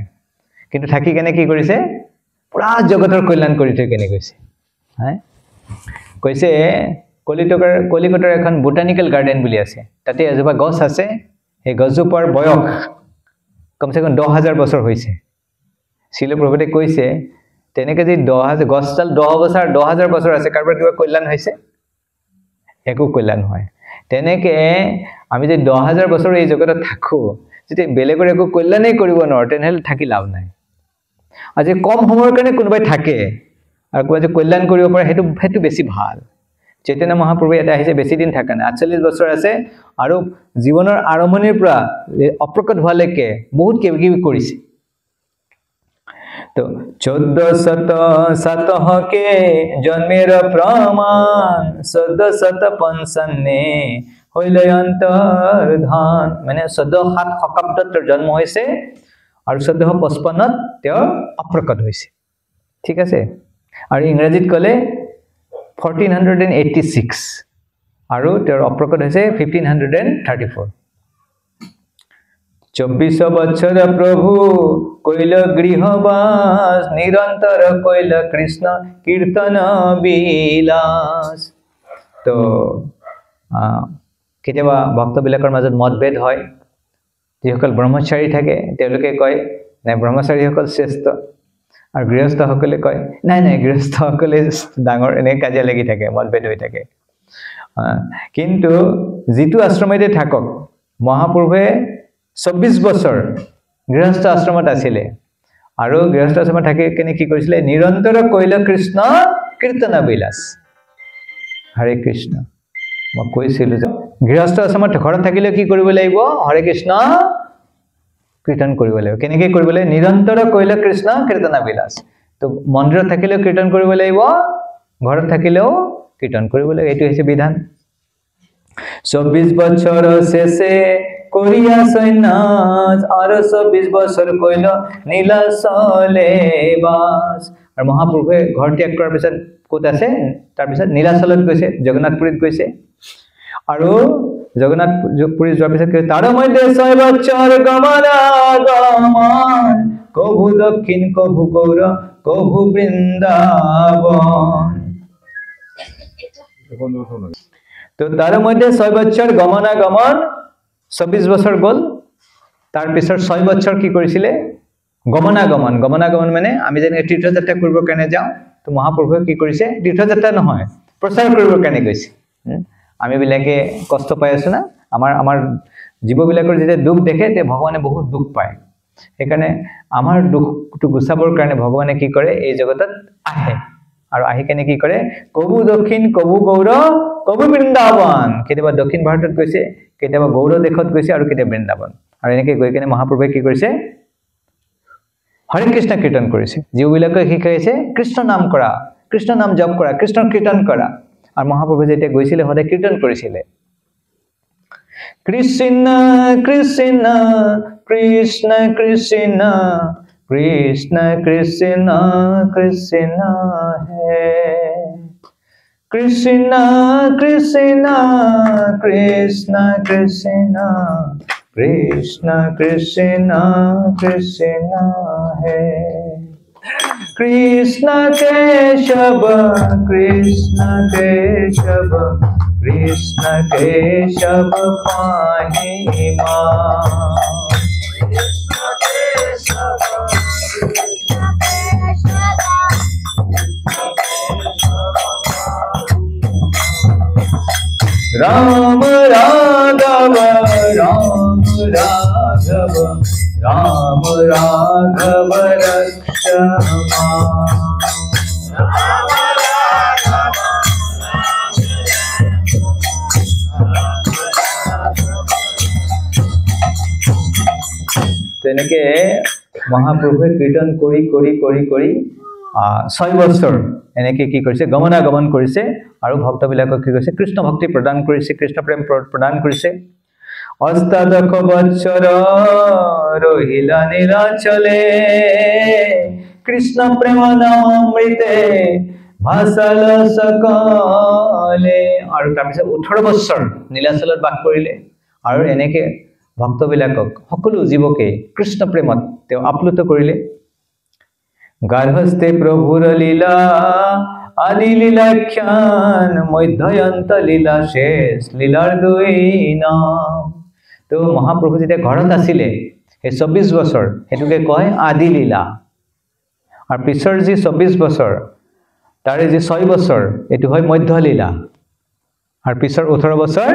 কিন্তু থাকি কেনে কি কৰিছে পুৰা জগতৰ কল্যাণ কৰি থৈ কেনে গৈছে কৈছে কলিকতাৰ এখন বোটানিকেল গাৰ্ডেন বুলি আছে তাতে এজোপা গছ আছে এই গছজোপাৰ বয়স কমসে কম 10000 বছৰ হৈছে শিল প্ৰভুতে কৈছে তেনেকে যে 10000 গছডাল 10000 বছৰ আছে কাৰোবাৰ কিবা কল্যাণ হৈছে একো কল্যাণ হয় তেনেকে আমি যে 10000 বছৰ এই জগতত থাকো যদি বেলেগৰ একো কল্যাণেই কৰিব নোৱাৰো তেনেহলে থাকি লাভ নাই আজি কম সময়ৰ কাৰণে কোনোবাই থাকে আৰু কোনোবাই যে কল্যাণ কৰিব পাৰে সেইটো বেছি ভাল চৈতন্য মহাপ্ৰভু এটা আহিছে বেছি দিন থাকা নাই 48 বছৰ আছে আৰু জীৱনৰ আৰম্ভণিৰ পৰা অপ্ৰকট হোৱালৈকে বহুত কিবা কৰিছে তো 1407 के जन्मेर प्रमाण 1455 হইলে অন্তৰ্ধান মানে 1407 শতাব্দত জন্ম হৈছে আৰু 1455ত তেওঁ অপ্ৰকট হৈছে ঠিক আছে আৰু ইংৰাজীত ক'লে 1486 আৰু তেওঁৰ অপ্ৰকট হৈছে 1534 24 বছৰ প্ৰভু কইল গৃহবাস নিৰন্তৰ কইল কৃষ্ণ কীৰ্তন বিলাস তো কেতিয়াবা ভক্তবিলাকৰ মাজত মতভেদ হয় যিসকল ব্ৰহ্মচাৰী থাকে তেওঁলোকে কয় নাই ব্ৰহ্মচাৰীসকল শ্ৰেষ্ঠ আৰু গৃহস্থসকলে কয় নাই নাই গৃহস্থসকলে ডাঙৰ এনে কাজিয়া লাগি থাকে মতভেদ হৈ থাকে কিন্তু যিটো আশ্ৰমতে থাকক মহাপ্ৰভুৱে 24 বছৰ গৃহস্থ আশ্ৰমত আছিলে আৰু গৃহস্থ আশ্ৰমত থাকি কেনে কি কৰিছিলে নিৰন্তৰ কইল কৃষ্ণ কীৰ্তন বিলাস হৰে কৃষ্ণ মই কৈছিলো যে গৃহস্থ আশ্ৰমত ঘৰত থাকিলে কি কৰিব লাগিব হৰে কৃষ্ণ কীৰ্তন কৰিব লাগিব কেনেকৈ কৰিব লাগিব নিৰন্তৰ কইল কৃষ্ণ কীৰ্তন বিলাস তো মন্দিৰত থাকিলেও কীৰ্তন কৰিব লাগিব ঘৰত থাকিলেও কীৰ্তন কৰিব লাগিব এইটো হৈছে বিধান 24 বছৰ শেষে কৰিয়া সন্ন্যাস আৰ 24 বছৰ কইল নীলাচলে বাস। আৰু মহাপ্ৰভুৱে ঘৰ ত্যাগ কৰাৰ পিছত ক'ত আছে? তাৰপিছত নীলাচলত গৈছে, জগন্নাথপুৰীত গৈছে। আৰু জগন্নাথপুৰী যোৱাৰ পিছত তাৰ মধ্যে 6 বছৰ গমনাগমন, কভু দক্ষিণ কভু গৌৰ কভু বৃন্দাবন। তো তাৰ মধ্যে 6 বছৰ গমনাগমন, 24 বছৰ গ'ল। তাৰ পিছত 6 বছৰ কি কৰিছিলে? গমনাগমন। গমনাগমন মানে আমি যেনেকৈ তীৰ্থযাত্ৰা কৰিবৰ কাৰণে যাওঁ, তো মহাপ্ৰভুৱে কি কৰিছে? তীৰ্থযাত্ৰা নহয়, প্ৰচাৰ কৰিবৰ কাৰণে গৈছে। আমি বিলাকে কষ্ট পাই আছো না, আমাৰ জীৱবিলাকৰ যেতিয়া দুখ দেখে তে ভগৱানে বহুত দুখ পায়। সেইকাৰণে আমাৰ দুখটো গুচাবৰ কাৰণে ভগৱানে কি কৰে? এই জগতত আহে। আৰু আহি কেনে কি কৰে? কভু দক্ষিণ কভু গৌৰ কভু বৃন্দাবন। কেতিয়াবা দক্ষিণ ভাৰতত গৈছে, কেতিয়াবা গৌৰ দেশত গৈছে, আৰু কেতিয়াবা বৃন্দাবন। আৰু এনেকৈ গৈ কেনে মহাপ্ৰভুৱে কি কৰিছে? হৰে কৃষ্ণ কীৰ্তন কৰিছে। যিবিলাকে শিকাইছে কৃষ্ণ নাম কৰা, কৃষ্ণ নাম জপ কৰা, কৃষ্ণ কীৰ্তন কৰা। আৰু মহাপ্ৰভু যেতিয়া গৈছিলে সদায় কীৰ্তন কৰিছিলে। কৃষ্ণ কৃষ্ণ কৃষ্ণ কৃষ্ণ কৃষ্ণ কৃষ্ণ কৃষ্ণ হে কৃষ্ণ কৃষ্ণ কৃষ্ণ কৃষ্ণ কৃষ্ণ কৃষ্ণ কৃষ্ণ হে কৃষ্ণ কেশৱ কৃষ্ণ কেশৱ কৃষ্ণ কেশৱ পাহি মা। राम राघव राम राघव राम राघव रक्ष তেনেকে মহাপ্ৰভুৱে কীৰ্তন কৰি কৰি কৰি কৰি 6 বছৰ এনেকে কি কৰিছে? গমনাগমন কৰিছে। আৰু ভক্তবিলাকক কি কৰিছে? কৃষ্ণ ভক্তি প্ৰদান কৰিছে, কৃষ্ণ প্ৰেম প্ৰদান কৰিছে। অষ্টাদশ বৎসৰ ৰহিলা নীলাচলে, কৃষ্ণ প্ৰেম নামামৃতে ভাসাল সকলে। আৰু তাৰপিছত 18 বছৰ নীলাচলত বাস কৰিলে। আৰু এনেকে ভক্তবিলাকক, সকলো জীৱকে কৃষ্ণ প্ৰেমত তেওঁ আপ্লুত কৰিলে। গাৰ্হস্থে প্ৰভুৰ লীলা আদি লীলাখ্যান, মধ্যয়ন্ত লীলা শেষ লীলাৰ 2 নাম। তো মহাপ্ৰভু যেতিয়া ঘৰত আছিলে সেই 24 বছৰ, সেইটোকে কয় আদি লীলা। আৰু পিছৰ যি 24 বছৰ, তাৰে যি 6 বছৰ, এইটো হয় মধ্য লীলা। আৰু পিছৰ 18 বছৰ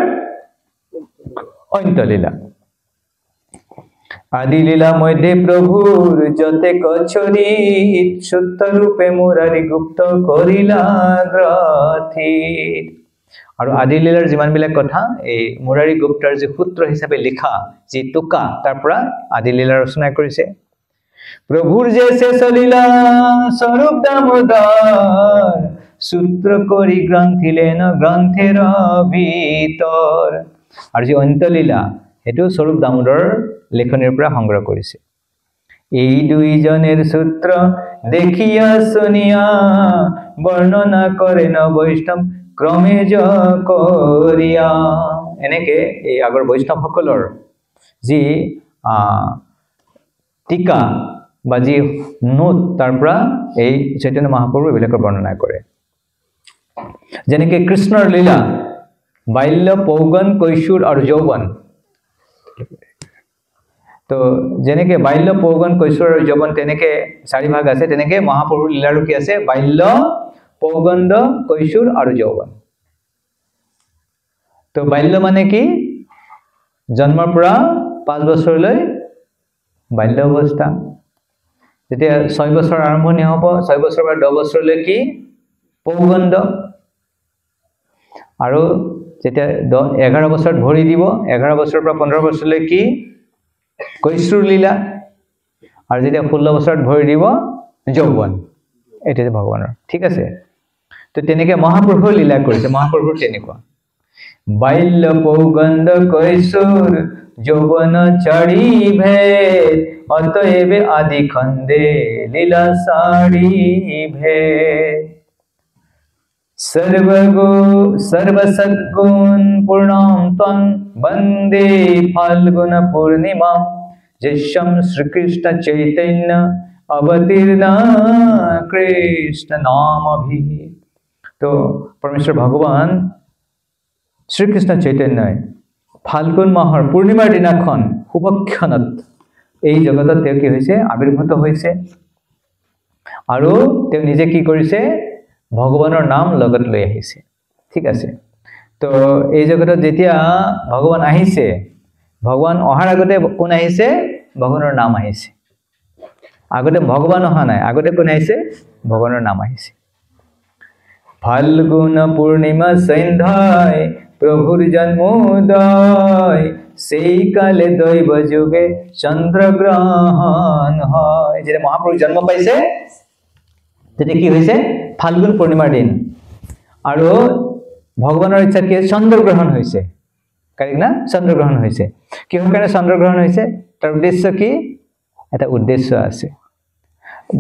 অন্ত লীলা। আদি লীলা মধ্যে প্ৰভুৰ যতে কচৰিত, সত্য ৰূপে মুৰাৰী গুপ্ত কৰিলা গ্ৰথিত। আৰু আদি লীলাৰ যিমানবিলাক কথা এই মুৰাৰী গুপ্তৰ যি সূত্ৰ হিচাপে লিখা যি টোকা, তাৰ পৰা আদি লীলা ৰচনা কৰিছে। প্ৰভুৰ যে শেষ লীলা স্বৰূপ দামোদৰ, সূত্ৰ কৰি গ্ৰন্থিলেন গ্ৰন্থেৰ ভিতৰ। আৰু যি অন্তলীলা, সেইটো স্বৰূপ দামোদৰ লেখনিৰ পৰা সংগ্ৰহ কৰিছে। এই দুইজনেৰ সূত্ৰ দেখিয়া শুনিয়া বৰ্ণনা কৰেন বৈষ্ণৱ ক্ৰমে কৰিয়া। এনেকে এই আগৰ বৈষ্ণৱসকলৰ যি টিকা বা যি নোট, তাৰ পৰা এই চৈতন্য মহাপ্ৰভু এইবিলাকৰ বৰ্ণনা কৰে। যেনেকে কৃষ্ণৰ লীলা বাল্য, পৌগন, কৈশোৰ আৰু যৌৱন। তো যেনেকে বাল্য, পৌগন, কৈশোৰ আৰু যৌৱন তেনেকে 4 ভাগ আছে, তেনেকে মহাপ্ৰভুৰ লীলাৰো কি আছে? বাল্য, পৌগণ্ড, কৈশোৰ আৰু যৌৱন। তো বাল্য মানে কি? জন্মৰ পৰা 5 বছৰলৈ বাল্য অৱস্থা। যেতিয়া 6 বছৰ আৰম্ভণি হ'ব, 6 বছৰৰ পৰা 10 বছৰলৈ কি? পৌগণ্ড। আৰু যেতিয়া 11 বছৰত ভৰি দিব, 11 বছৰৰ পৰা 15 বছৰলৈ কি? কৈশোৰ লীলা। আৰু যেতিয়া 16 বছৰত ভৰি দিব, যৌৱন। এইটো যে ভগৱানৰ, ঠিক আছে। তো তেনেকে মহাপ্ৰভুৰ লীলা কৰিছে, মহাপ্ৰভুৰ তেনেকুৱা। বাল্য পৌগন্ড কৈশোর যৌবন ছাড়ি ভেদ অতএব আদি খন্দে লীলা সারি ভেদ सर्वसद्गुण पूर्णं त्वं वन्दे फाल्गुन पूर्णिमा जिष्यं श्रीकृष्ण चैतन्य अवतीर्ण कृष्ण नामभिः। तो परमेश्वर भगवान श्रीकृष्ण चैतन्य फाल्गुन माहर पूर्णिमार दिनाखन शुभक्षणत এই জগতত তেওঁ কি হৈছে আবিৰ্ভূত হৈছে আৰু তেওঁ নিজে কি কৰিছে ভগৱানৰ নাম লগত লৈ আহিছে ঠিক আছে। তো এই জগতত যেতিয়া ভগৱান আহিছে ভগৱান অহাৰ আগতে কোন আহিছে ভগৱানৰ নাম আহিছে আগতে ভগৱান অহা নাই আগতে কোন আহিছে ভগৱানৰ নাম আহিছে। ফাল্গুন পূৰ্ণিমা সন্ধ্যায় প্ৰভুৰ জন্মোদয় সেই কালে দৈব যুগে চন্দ্ৰগ্ৰহণ হয় যেটা মহাপ্ৰভু জন্ম পাইছে তেতিয়া কি হৈছে ফাল্গুন পূৰ্ণিমাৰ দিন আৰু ভগৱানৰ ইচ্ছা কি চন্দ্ৰগ্ৰহণ হৈছে কাৰিক না চন্দ্ৰগ্ৰহণ হৈছে কিহৰ কাৰণে চন্দ্ৰগ্ৰহণ হৈছে তাৰ উদ্দেশ্য কি এটা উদ্দেশ্য আছে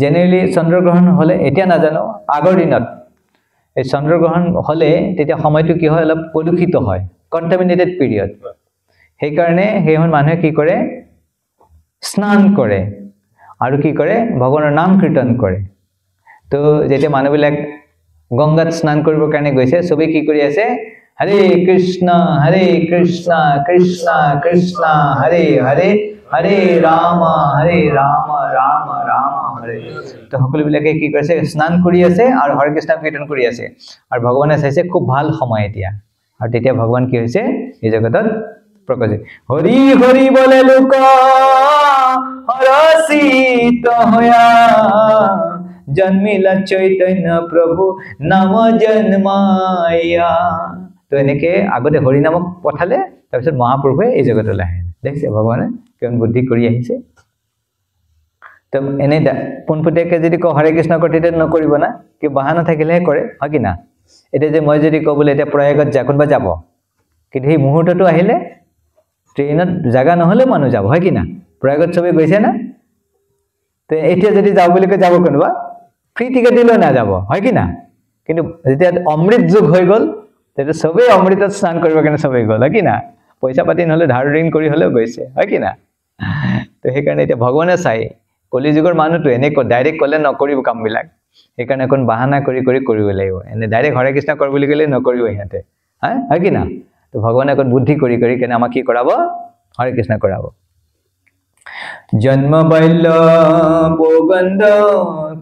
জেনেৰেলি চন্দ্ৰগ্ৰহণ হলে এতিয়া নাজানো আগৰ দিনত এই চন্দ্ৰগ্ৰহণ হলে তেতিয়া সময়টো কি হয় অলপ প্ৰদূষিত হয় কন্টামিনেটেড পিৰিয়ড সেই কাৰণে হেহন মানুহে কি কৰে স্নান কৰে আৰু কি কৰে ভগৱানৰ নাম কীৰ্তন কৰে। তো যেতিয়া মানুহবিলাক গংগাত স্নান কৰিবৰ কাৰণে গৈছে সবে কি কৰি আছে হৰে কৃষ্ণ কৃষ্ণ কৃষ্ণ হৰে হৰে হৰে ৰাম ৰাম ৰাম হৰে। তো সকলোবিলাকে কি কৰিছে স্নান কৰি আছে আৰু হৰে কৃষ্ণ কীৰ্তন কৰি আছে আৰু ভগৱানে চাইছে খুব ভাল সময় এতিয়া আৰু তেতিয়া ভগৱান কি হৈছে এই জগতত প্ৰকট হৰি হৰি বলে লোক হৰসিত হয়া জন্মিলা চৈতন্য প্ৰভু নাম জন্মায়া। তো এনেকে আগতে হৰি নামক পঠালে তাৰপিছত মহাপ্ৰভুৱে এই জগতলৈ আহিল দেখিছে ভগৱানে কিমান বুদ্ধি কৰি আহিছে। তো এনে পোনপটীয়াকৈ যদি কওঁ হৰে কৃষ্ণ কৰ তেতিয়া নকৰিব না কি বাহানা থাকিলেহে কৰে হয় কি না। এতিয়া যে মই যদি কওঁ বোলে এতিয়া প্ৰয়াগত যা কোনোবা যাব কিন্তু সেই মুহূৰ্তটো আহিলে ট্ৰেইনত জাগা নহ'লে মানুহ যাব হয় কি না প্ৰয়াগত চবে গৈছে না। তো এতিয়া যদি যাওঁ বুলি কৈ যাব কোনোবা ফ্ৰী টিকেট দিলেও নাযাব হয় কি না। কিন্তু যেতিয়া অমৃত যুগ হৈ গ'ল তেতিয়া চবেই অমৃতত স্নান কৰিবৰ কাৰণে চবেই গ'ল হয় কি না পইচা পাতি নহ'লে ধাৰ ঋণ কৰি হ'লেও গৈছে হয় কি না। তো সেইকাৰণে এতিয়া ভগৱানে চাই কলি যুগৰ মানুহটো এনে ডাইৰেক্ট ক'লে নকৰিব কামবিলাক সেইকাৰণে অকণ বাহানা কৰি কৰি কৰিব লাগিব এনে ডাইৰেক্ট হৰে কৃষ্ণ কৰ বুলি ক'লে নকৰিব সিহঁতে হয় কি না। তো ভগৱানে অকণ বুদ্ধি কৰি কৰি কেনে আমাক কি কৰাব হৰে কৃষ্ণ কৰাব। জন্ম বাল্য পৌগন্ড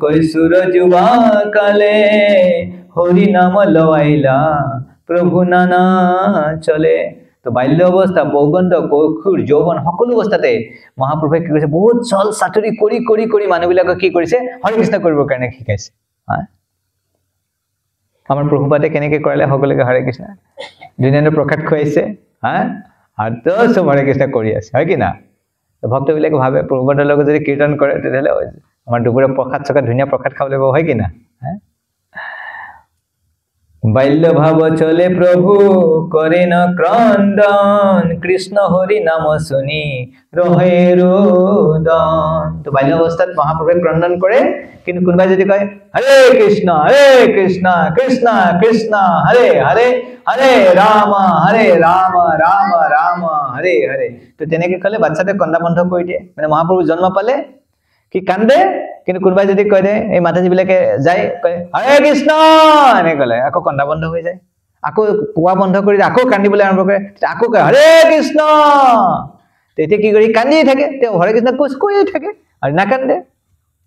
কৈশোৰ যুবা কালে হৰি নাম লওয়াইলা প্ৰভু নানা চলে। তো বাল্য অৱস্থা পৌগন্ড কৈশোৰ যৌৱন সকলো অৱস্থাতে মহাপ্ৰভুৱে কি কৰিছে বহুত চল চাতুৰি কৰি কৰি কৰি মানুহবিলাকক কি কৰিছে হৰে কৃষ্ণ কৰিবৰ কাৰণে শিকাইছে। আমাৰ প্ৰভুপাদে কেনেকৈ কৰালে সকলোকে হৰে কৃষ্ণ ধুনীয়াকৈ প্ৰসাদ খুৱাইছে আৰু তো চব হৰে কৃষ্ণ কৰি আছে হয় কি না। ভক্তবিলাকে ভাবে প্ৰভুপাদৰ লগত যদি কীৰ্তন কৰে তেতিয়াহ'লে আমাৰ দুপৰীয়া প্ৰসাদ চকাত ধুনীয়া প্ৰসাদ খাবলৈ পাব হয় কি না। বাল্য ভাব চলে প্রভু করে না ক্রন্দন কৃষ্ণ হরি নাম শুনি রহে রোদন। তো বাল্য অবস্থাত মহাপ্ৰভুৱে ক্ৰন্দন কৰে কিন্তু কোনোবাই যদি কয় হরে কৃষ্ণ কৃষ্ণ কৃষ্ণ হরে হরে হরে রাম রাম রাম হরে হরে। তো তেনেকে ক'লে বাচ্চাতে কন্দা বন্ধ কৰি দিয়ে মানে মহাপ্ৰভু জন্ম পালে কি কান্দে কিন্তু কোনোবাই যদি কয় দে এই মাতাজীবিলাকে যায় কয় হৰে কৃষ্ণ এনে ক'লে আকৌ কন্দা বন্ধ হৈ যায় আকৌ কোৱা বন্ধ কৰি আকৌ কান্দিবলৈ আৰম্ভ কৰে আকৌ কয় হৰে কৃষ্ণ। তেতিয়া কি কৰি কান্দিয়ে থাকে তেওঁ হৰে কৃষ্ণ কোচ কৈয়ে থাকে আৰু নাকান্দে।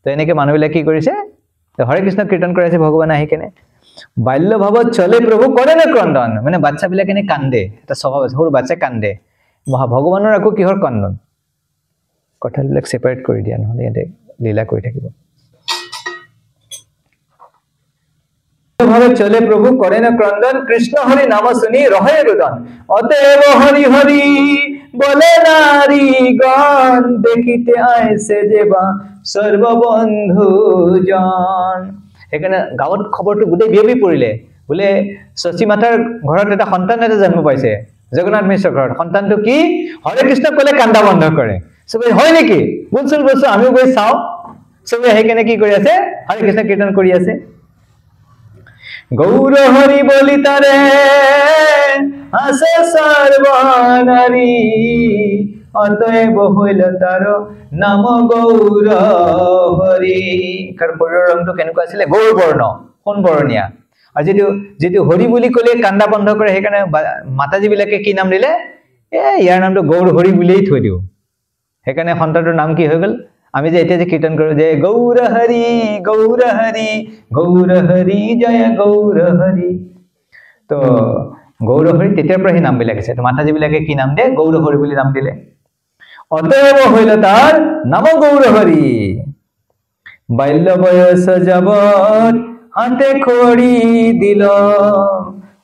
তো এনেকৈ মানুহবিলাক কি কৰিছে হৰে কৃষ্ণ কীৰ্তন কৰাইছে ভগৱানে আহি কেনে বাল্য ভাৱত চলে প্ৰভু কৰে না ক্ৰন্দন মানে বাচ্চাবিলাক এনে কান্দে এটা স্বভাৱ আছে সৰু বাচ্চাই কান্দে ভগৱানৰ আকৌ কিহৰ ক্ৰন্দন কথাবিলাক ছেপাৰেট কৰি দিয়া নহ'লে ইয়াতে লীলা কৰি থাকিব। ভাবে চলে প্রভু করে না ক্রন্দন কৃষ্ণ হরি নাম শুনি রহে রোদন অতএব হরি হরি বলে নারী গণ দেখিতে আইছে যেবা সর্ববন্ধু জন। সেইকাৰণে গাঁৱত খবৰটো গোটেই বিয়পি পৰিলে বোলে শশী মাতাৰ ঘৰত এটা সন্তান এটা জন্ম পাইছে জগন্নাথ মিশ্ৰৰ ঘৰত সন্তানটো কি হৰে কৃষ্ণ কলে কান্দা বন্ধ কৰে সবে হয় নেকি বলছল বলছ আমিও গৈ চাও সবে হে কেনে কি কৰি আছে হৰে কৃষ্ণ কীৰ্তন কৰি আছে গৌৰ হৰি বলি তাৰে আছে সৰ্বনাৰী অতএব হইল তাৰ নাম গৌৰ হৰি কাৰ শৰীৰৰ ৰংটো কেনেকুৱা আছিলে গৌৰ বৰ্ণ কোন বৰণীয়া আৰু যেটো হৰি বুলি কলে কান্দা বন্ধ কৰে হেকাৰণে মাতাজী বিলাকে কি নাম দিলে ইয়াৰ নামটো গৌৰ হৰি বুলিই থৈ দিও হেকাৰণে সন্তানটোৰ নাম কি হৈ গল আমি যে এতিয়া যে কীৰ্তন কৰো যে গৌৰ হৰি জয় গৌৰ হৰি তো গৌৰ হৰি তেতিয়াৰ পৰা নাম বিলাক আছে তো মাতাজী বিলাকে কি নাম দিয়ে গৌৰ হৰি বুলি নাম দিলে অতএব হইল তাৰ নাম গৌৰ হৰি বাল্য বয়স যাবত হাতে খড়ি দিল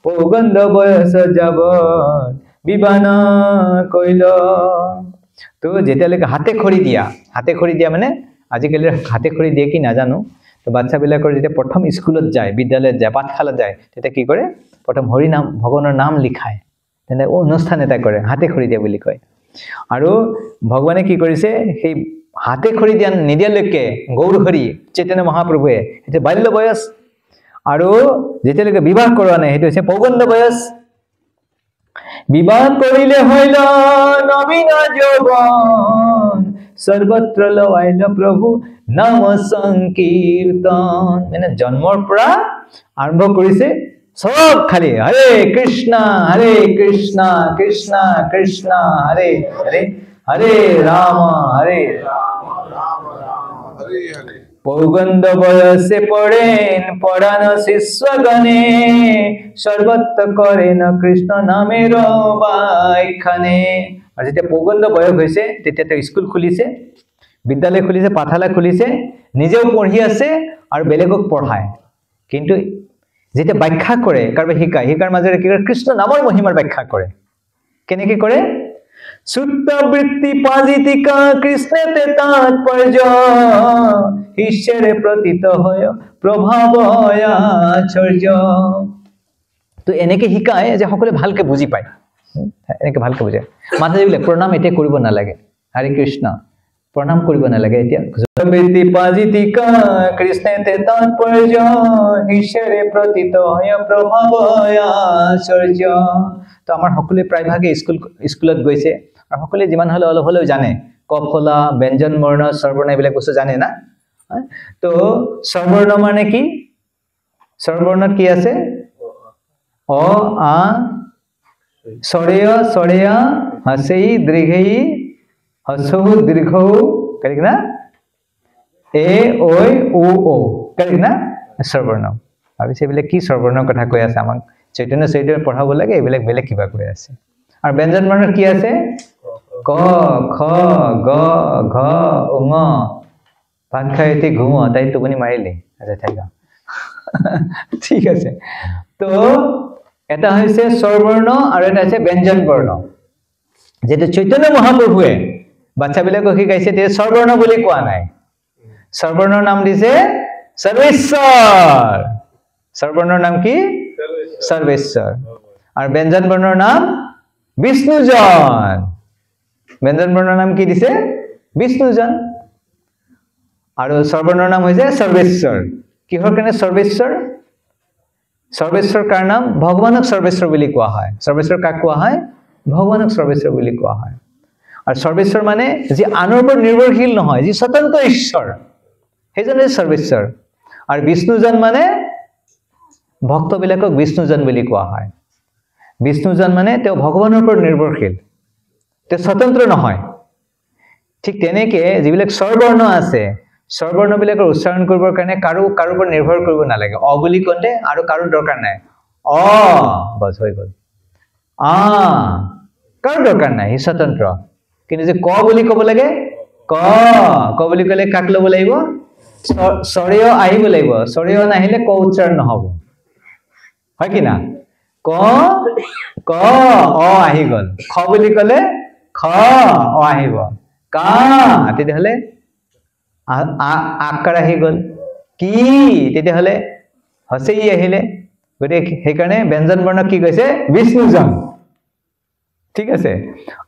পৌগণ্ড বয়স যাবত বিবানা কইল তো যেতিয়ালৈকে হাতে খড়ি দিয়া মানে আজিকালি হাতে খড়ি দিয়ে কি নাজানো তো বাচ্চাবিলাকৰ যেতিয়া প্ৰথম স্কুলত যায় বিদ্যালয়ত যায় পাঠশালাত যায় তেতিয়া কি কৰে প্ৰথম হৰি নাম ভগৱানৰ নাম লিখায় তেনে অনুষ্ঠান এটা কৰে হাতে খড়ি দিয়া বুলি কয় আৰু ভগৱানে কি কৰিছে সেই হাতে খড়ি দিয়া নিদিয়ালৈকে গৌৰ হৰি চৈতন্য মহাপ্ৰভুৱে এটা বাল্য বয়স আৰু যেতিয়ালৈকে বিবাহ কৰোৱা নাই সেইটো হৈছে পৌগণ্ড বয়স বিবাহ কৰিলে হইল নবীন যৌবন সৰ্বত্ৰ লওয়াইল প্ৰভু নাম সংকীৰ্তন মানে জন্মৰ পৰা আৰম্ভ কৰিছে সব খালি হরে কৃষ্ণ কৃষ্ণ কৃষ্ণ হরে হরে হরে রাম হরে পৌগণ্ড বয়সে পড়ান শিষ্যগণে সর্বত্র করেন কৃষ্ণ নামের বাইখানে আর যেতিয়া পৌগণ্ড বয়স হৈছে তেতিয়া তো স্কুল খুলিছে বিদ্যালয় খুলিছে পাঠশালা খুলিছে নিজেও পঢ়ি আছে আৰু বেলেগক পঢ়ায় কিন্তু যেতিয়া ব্যাখ্যা কৰে কাৰবে শিকাৰ মাজেৰে কি কৰে কৃষ্ণ নামৰ মহিমাৰ ব্যাখ্যা কৰে কেনেকৈ কৰে সুত্ত বৃত্তি পাজিতিকা কৃষ্ণতে তাৎপর্য ঈশ্বরে প্রতীত হয় প্রভাব আশ্চর্য তো এনেকে শিকায় যে সকলে ভালকে বুজি পায় এনেকে ভালকে বুঝে মাতাজী বিলাক প্ৰণাম এতিয়া কৰিব নালাগে হৰে কৃষ্ণ প্ৰণাম কৰিব নালাগে এতিয়া বৃত্তি পাজিতিকা কৃষ্ণতে তাৎপৰ্য ঈশ্বৰে প্ৰতীত হয় প্ৰভাব আশ্চৰ্য তো আমাৰ সকলে প্ৰায়ভাগে স্কুলত গৈছে আৰু সকলে যিমান হলে অলপ হলেও জানে ক ফলা ব্যঞ্জন বৰ্ণ স্বৰবৰ্ণ এইবিলাক বস্তু জানে না তো স্বৰবৰ্ণ মানে কি স্বৰবৰ্ণত কি আছে অ আ সৰেয় হসেই দীৰ্ঘেই হসৌ দীৰ্ঘৌ কৰেক্ট না এ ওই ও কৰেক্ট না স্বৰবৰ্ণ ভাবিছে এইবিলাক কি স্বৰবৰ্ণৰ কথা কৈ আছে আমাক চৈতন্য পঢ়াব লাগে এইবিলাক বেলেগ কিবা কৈ আছে আৰু ব্যঞ্জন বৰ্ণৰ কি আছে ক খ গ ঘ ঙ ভাত খাই এটি ঘুম তাই টোপনি মাৰিলে আচ্ছা থাকা ঠিক আছে তো এটা হৈছে স্বৰবৰ্ণ আৰু এটা আছে ব্যঞ্জন বৰ্ণ যেটো চৈতন্য মহাপ্ৰভুৱে বাচ্চাবিলাকক শিকাইছে তে স্বৰবৰ্ণ বুলি কোৱা নাই স্বৰবৰ্ণৰ নাম দিছে সৰ্বেশ্বৰ স্বৰবৰ্ণৰ নাম কি সৰ্বেশ্বৰ আৰ ব্যঞ্জন বৰ্ণৰ নাম বিষ্ণুজন ব্যঞ্জন বৰ্ণৰ নাম কি দিছে বিষ্ণুজন আৰু স্বৰবৰ্ণৰ নাম হৈছে সৰ্বেশ্বৰ কিহৰ কাৰণে সৰ্বেশ্বৰ সৰ্বেশ্বৰ কাৰ নাম ভগৱানক সৰ্বেশ্বৰ বুলি কোৱা হয় সৰ্বেশ্বৰ কাক কোৱা হয় ভগৱানক সৰ্বেশ্বৰ বুলি কোৱা হয় আৰু সৰ্বেশ্বৰ মানে যি আনৰ ওপৰত নিৰ্ভৰশীল নহয় যি স্বতন্ত্ৰ ঈশ্বৰ সেইজনে সৰ্বেশ্বৰ আৰু বিষ্ণুজন মানে ভক্তবিলাকক বিষ্ণুজন বুলি কোৱা হয় বিষ্ণুজন মানে তেওঁ ভগৱানৰ ওপৰত নিৰ্ভৰশীল তেওঁ স্বতন্ত্ৰ নহয় ঠিক তেনেকে যিবিলাক স্বৰবৰ্ণ আছে স্বৰবৰ্ণবিলাকৰ উচ্চাৰণ কৰিবৰ কাৰণে কাৰো ওপৰত নিৰ্ভৰ কৰিব নালাগে অ বুলি কওঁতে আৰু কাৰো দৰকাৰ নাই অ বস হৈ গ'ল আ কাৰো দৰকাৰ নাই ই স্বতন্ত্ৰ কিন্তু যে ক বুলি ক'ব লাগে ক বুলি ক'লে কাক ল'ব লাগিব স্বৰেয় আহিব লাগিব স্বৰেয় নাহিলে ক উচ্চাৰণ নহ'ব হয় কি না ক অ আহি গল খ বুলি কলে খ অ আহিব কা তেতিয়াহলে আকাৰ আহি গল কি তেতিয়াহলে হসেই আহিলে গতে সেইকাৰণে ব্যঞ্জন বৰ্ণ কি কৈছে বিষ্ণুজন ঠিক আছে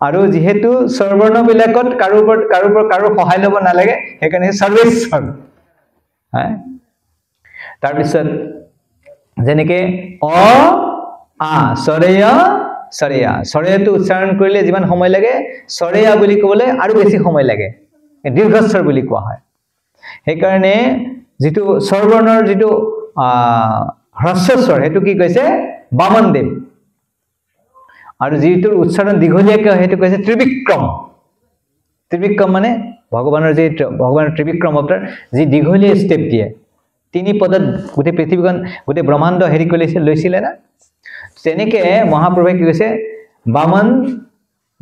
আৰু যেহেতু স্বৰবৰ্ণ বিলাকত কাৰো সহায় ল'ব নালাগে সেইকাৰণে সৰ্বেশ্বৰ হা তাৰ পিছত যেনেকে অ আ সৰেয়াটো উচ্চাৰণ কৰিলে যিমান সময় লাগে সৰেয়া বুলি ক'বলৈ আৰু বেছি সময় লাগে দীৰ্ঘস্বৰ বুলি কোৱা হয় সেইকাৰণে যেটো স্বৰবৰ্ণৰ যেটো হ্ৰস্বস্বৰ হেতু কি কৈছে বামনদেৱ আৰু যেটোৰ উচ্চাৰণ দীঘলীয়াকৈ হেতু কৈছে ত্ৰিবিক্ৰম মানে ভগৱানৰ ত্ৰিবিক্ৰম অৱতাৰ যি দীঘলীয়া ষ্টেপ দিয়ে তিনি পদত গোটেই পৃথিৱীখন গোটেই ব্ৰহ্মাণ্ড হেৰি লৈছিলে না তেনেকে মহাপ্ৰভুৱে কি কৈছে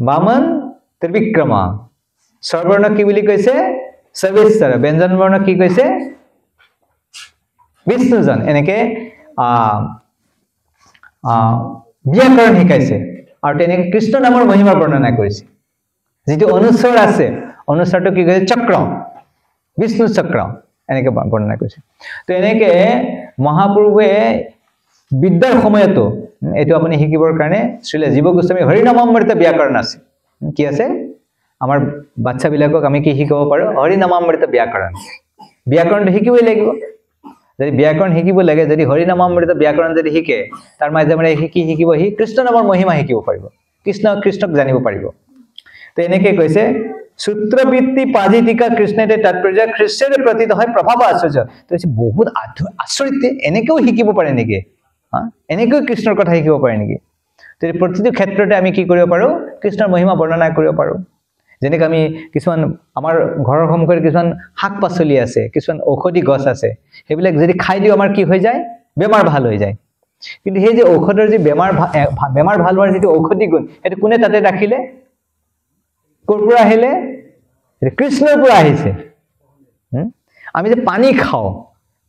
বামন ত্ৰিবিক্ৰম স্বৰবৰ্ণ কি বুলি কৈছে সৰ্বেশ্বৰ ব্যঞ্জন বৰ্ণ কি কৈছে বিষ্ণুজন এনেকে ব্যাকৰণ শিকাইছে আৰু তেনেকে কৃষ্ণ নামৰ মহিমা বৰ্ণনা কৰিছে যেটো অনুস্বৰ আছে অনুস্বৰটো কি কৈছে চক্ৰ বিষ্ণু চক্ৰ এনেকে বৰ্ণনা কৰিছে তো এনেকে মহাপ্ৰভুৱে বিদ্যাৰ সময়তো এটো আপুনি শিকিবৰ কাৰণে শ্ৰীল জীৱ গোস্বামী হৰিনামামৃত ব্যাকৰণ আছে কি আছে আমাৰ বাচ্চা বিলাকক আমি কি শিকাব পাৰো হৰিনামামৃত ব্যাকৰণটো শিকিবই লাগিব যদি ব্যাকৰণ শিকিব লাগে যদি হৰিনামামৃত ব্যাকৰণ যদি শিকে তাৰ মাধ্যমেৰে শিকিব হি কৃষ্ণ নামৰ মহিমা শিকিব পাৰিব কৃষ্ণক জানিব পাৰিব তো এনেকে কৈছে সূত্ৰবৃত্তি পাজিতিকা কৃষ্ণতে তাৎপৰ্য কৃষ্ণৰ প্ৰতিত হয় প্ৰভাৱ আশ্চৰ্য তো বহুত আচৰিত এনেকেও শিকিব পাৰে নেকি এনেকৈ কৃষ্ণৰ কথা শিকিব পাৰে নেকি তো প্ৰতিটো ক্ষেত্ৰতে আমি কি কৰিব পাৰো কৃষ্ণৰ মহিমা বৰ্ণনা কৰিব পাৰো যেনেকৈ আমি কিছুমান আমাৰ ঘৰৰ সন্মুখত কিছুমান শাক পাচলি আছে কিছুমান ঔষধি গছ আছে সেইবিলাক যদি খাই দিও আমাৰ কি হৈ যায় বেমাৰ ভাল হৈ যায় কিন্তু সেই যে ঔষধৰ যে বেমাৰ ভাল হোৱাৰ যেটো ঔষধি গুণ এটা কোনে তাতে ৰাখিলে কৰপুৰা আহিলে কৃষ্ণৰ পৰা আহিছে আমি যে পানী খাও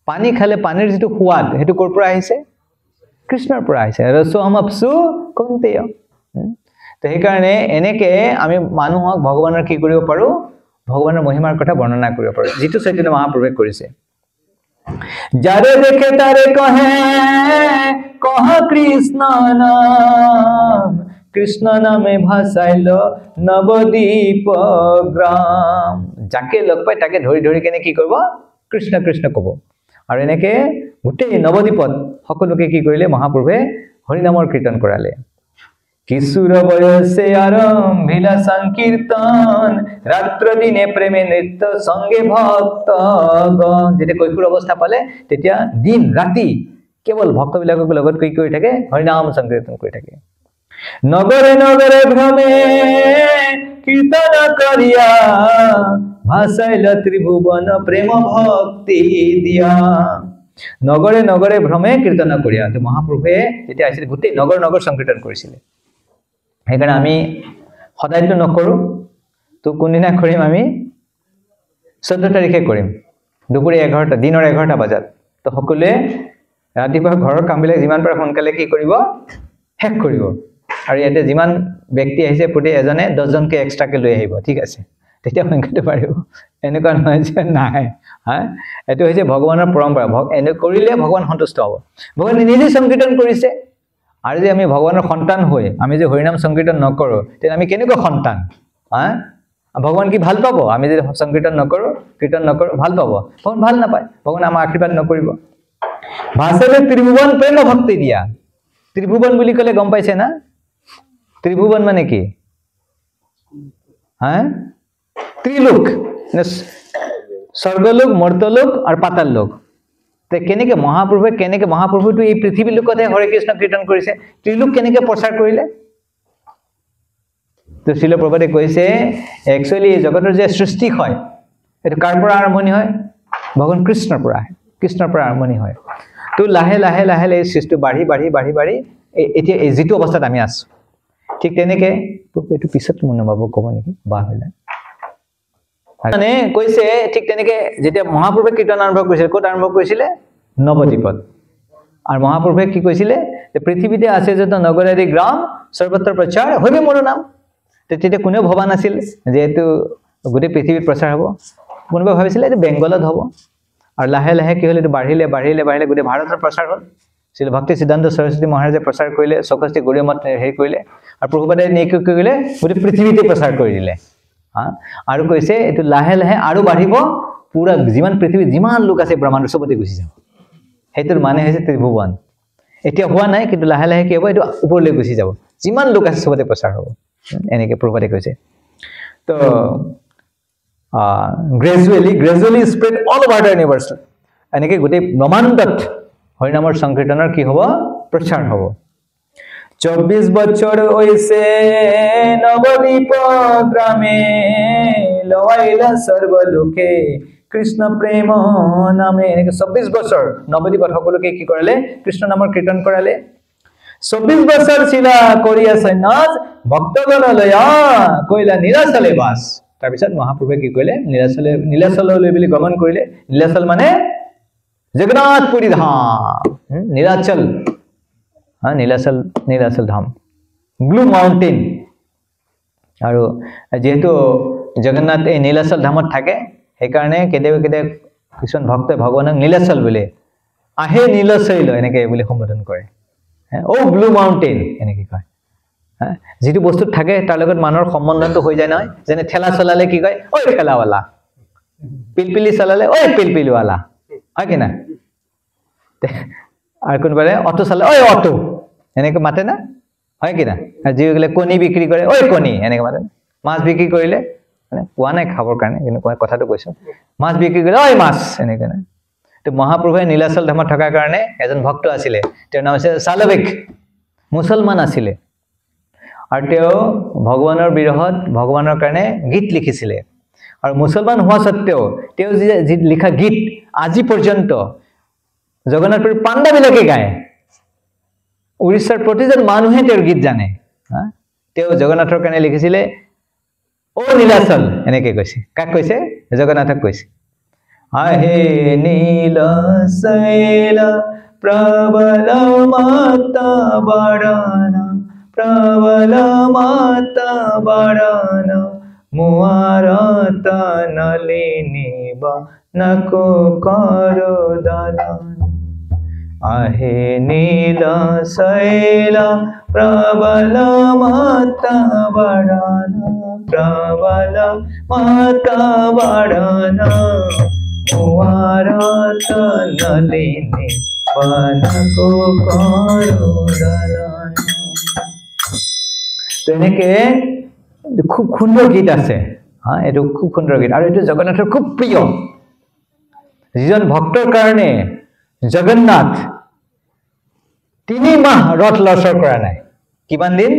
পানী খালে পানীৰ যেটো সোৱাদ হেতু কৰপুৰা আহিছে কৃষ্ণৰ পৰা আহিছে ৰসহমপসু কোনতেয় তো সেইকাৰণে এনেকে আমি মানুহক ভগৱানৰ কি কৰিব পাৰো ভগৱানৰ মহিমাৰ কথা বৰ্ণনা কৰিব পাৰো যেটো চৈতন্য মহাপ্ৰভুৱে কৰিছে যাৰে দেখে তাৰে কহ কৃষ্ণ নামে ভাসাইল নবদ্বীপ গ্ৰাম যাকে লগ পাই তাকে ধৰি কেনে কি কৰিব কৃষ্ণ কৃষ্ণ ক'ব আৰু এনেকে গোটেই নবদ্বীপত সকলোকে কি কৰিলে মহাপ্ৰভুৱে হৰিনামৰ কীৰ্তন কৰালে কিশোৰ বয়সে আৰম্ভিলা সংকীৰ্তন ৰাত্ৰ দিনে প্ৰেমে নৃত্য সঙ্গে ভক্তগণ যেতিয়া কৈশোৰ অৱস্থা পালে তেতিয়া দিন ৰাতি কেৱল ভক্তবিলাকক লগত কৰি থাকে হৰিনাম সংকীৰ্তন কৰি থাকে নগৰে নগৰে ভ্ৰমে কীৰ্তন কৰিয়া ভাসাইল ত্ৰিভুবন প্ৰেম ভক্তি দিয়া নগৰে নগৰে ভ্ৰমে কীৰ্তন কৰিয়া তো মহাপ্ৰভুৱে যেতিয়া আহিছিল গোটেই নগৰ সংকীৰ্তন কৰিছিল সেইকাৰণে আমি সদায়তো নকৰো তো কোনদিনা কৰিম আমি 14 তাৰিখে কৰিম দুপৰীয়া 11টা দিনৰ 11টা বজাত তো সকলোৱে ৰাতিপুৱা ঘৰৰ কামবিলাক যিমান পাৰে সোনকালে কি কৰিব শেষ কৰিব আৰু ইয়াতে যিমান ব্যক্তি আহিছে প্ৰতি এজনে 10 জনকে এক্সট্ৰাকে লৈ আহিব ঠিক আছে তেতিয়া সংখ্যাটো পাৰিব এনেকুৱা নহয় যে নাই এটো হৈছে ভগৱানৰ পৰম্পৰা এনে কৰিলে ভগৱান সন্তুষ্ট হ'ব ভগৱান নিজে সংকীৰ্তন কৰিছে আৰু যে আমি ভগৱানৰ সন্তান হৈ আমি যে হৰিনাম সংকীৰ্তন নকৰো তেনে আমি কেনেকৈ সন্তান ভগৱান কি ভাল পাব আমি যে সংকীৰ্তন নকৰো কীৰ্তন নকৰো ভাল পাব ভগৱান ভাল নাপায় ভগৱান আমাৰ আশীৰ্বাদ নকৰিব ভাসলে ত্ৰিভুবন প্ৰেম ভক্তি দিয়া ত্ৰিভুবন বুলি কলে গম পাইছে না ত্ৰিভুবন মানে কি ত্ৰিলোক স্বৰ্গলোক মৰ্ত্যলোক আৰু পাতাল লোক তে কেনেকৈ মহাপ্ৰভুটো এই পৃথিৱী লোকতে হৰে কৃষ্ণ কীৰ্তন কৰিছে ত্ৰিলোক কেনেকৈ প্ৰচাৰ কৰিলে তো শ্ৰীল প্ৰভুৱে কৈছে একচুৱেলি জগতৰ যে সৃষ্টি হয় এটো কাৰ পৰা আৰম্ভণি হয় ভগৱান কৃষ্ণৰ পৰা আৰম্ভণি হয় তো লাহে লাহে এই সৃষ্টি বাঢ়ি এতিয়া এই যেটো অৱস্থাত আমি আছো ঠিক তেনেকে এটো পিছত মনোভাব ক'ব নেকি বা হলে মানে কৈছে ঠিক তেনেকে যেতিয়া মহাপ্ৰভুৱে কীৰ্তন আৰম্ভ কৰিছিল ক'ত আৰম্ভ কৰিছিলে নবদ্বীপত আৰু মহাপ্ৰভুৱে কি কৈছিলে যে পৃথিৱীতে আছে যত নগৰাদি গ্ৰাম সৰ্বত্ৰ প্ৰচাৰ হবে মোৰ নাম তেতিয়া কোনেও ভবা নাছিল যে এটো গোটেই পৃথিৱীত প্ৰচাৰ হ'ব কোনোবা ভাবিছিলে যে বেংগলত হ'ব আৰু লাহে লাহে কি হল এটো বাঢ়িলে গোটেই ভাৰতৰ প্ৰচাৰ হ'ল শ্ৰীল ভক্তি সিদ্ধান্ত সৰস্বতী মহাৰাজে প্ৰচাৰ কৰিলে 64 গৌড়ীয় মত হেৰি কৰিলে আৰু প্ৰভুপাদে কি কৰিলে গোটেই পৃথিৱীতে প্ৰচাৰ কৰি দিলে আৰু কৈছে এটো লাহে লাহে আৰু বাঢ়িব পুৰা যিমান পৃথিৱীত যিমান লোক আছে ব্ৰহ্মাণ্ড সবতে গুচি যাব হেতুৰ মানে হৈছে ত্ৰিভুৱন এতিয়া হোৱা নাই কিন্তু লাহে লাহে কি হ'ব এটো ওপৰলৈ গুচি যাব যিমান লোক আছে সবতে প্ৰচাৰ হ'ব এনেকে প্ৰভুপাদে কৈছে তো gradually spread all over the universe এনেকে গোটেই ব্ৰহ্মাণ্ডত হৰিনামৰ সংকীৰ্তনৰ কি হ'ব প্ৰচাৰ হ'ব 24 বছৰ হৈছে নৱদ্বীপ গ্ৰামে লৱাইলা সৰ্বলোকে কৃষ্ণ প্ৰেম নামে এনেকে 24 বছৰ নৱদ্বীপত সকলোকে কি কৰালে কৃষ্ণ নামৰ কীৰ্তন কৰালে 24 বছৰ চিলা কৰিয়া সন্ন্যাস ভক্তগণলৈ কইলা নিৰাচলে বাস তাৰ পিছত মহাপ্ৰভুৱে কি কৰিলে নীলাচললৈ বুলি গমন কৰিলে নীলাচল মানে জগন্নাথপুৰী ধাম নীলাচল নীলাচল ধাম ব্লু মাউন্টেইন আৰু যেহেতু জগন্নাথ এই নীলাচল ধামত থাকে সেইকাৰণে কেতিয়াবা কিছুমান ভক্তই ভগৱানক নীলাচল বুলি আহে নীলাচল এনেকে বুলি সম্বোধন কৰে ও ব্লু মাউন্টেইন এনেকে কয় যেটো বস্তু থাকে তাৰ লগত মানুহৰ সম্বন্ধটো হৈ যায় নহয় যেনে ঠেলা চলালে কি কয় ঐ ঠেলাৱালা পিলপিলি চলালে ঐ পিলপিলিৱালা হয় কি না আৰু কোনবাৰে অটো চলালে ঐ অটো এনেকে মাতে না হয় কি না আৰু যিগলে কণী বিক্ৰী কৰে ঐ কণী এনেকে মাতে মাছ বিক্ৰী কৰিলে মানে পোৱা নাই খাবৰ কাৰণে কিন্তু কথাটো কৈছো মাছ বিক্ৰী কৰিলে ঐ মাছ এনেকে না তো মহাপ্ৰভুৱে নীলাচল ধামত থকাৰ কাৰণে এজন ভক্ত আছিলে তেওঁৰ নাম আছিল সালবেগ মুছলমান আছিলে আৰু তেওঁ ভগৱানৰ বিৰহত ভগৱানৰ কাৰণে গীত লিখিছিলে আৰু মুছলমান হোৱা সত্ত্বেও তেওঁ যি লিখা গীত আজি পৰ্যন্ত জগন্নাথপুৰী পাণ্ডাবিলাকে গায় উৰিষ্যাৰ প্ৰতিজন মানুহে তেওঁৰ গীত জানে তেওঁ জগন্নাথৰ কাৰণে লিখিছিলে ও নীলাচল এনেকে কৈছে কাক কৈছে জগন্নাথক কৈছে আহে নীলাচল প্ৰবল মাতা বাৰানা प्रबल माता बाराना मुआरता नलिनी नको करो दालान आहे नीला शैला प्रबल माता बाराना प्रबल माता बाराना मुआरता नलिनी नको करो दालान তেনেকে খুব সুন্দৰ গীত আছে এটো খুব সুন্দৰ গীত আৰু এটো জগন্নাথৰ খুব প্ৰিয় যিজন ভক্তৰ কাৰণে জগন্নাথ 3 মাহ ৰথ লৰচৰ কৰা নাই কিমান দিন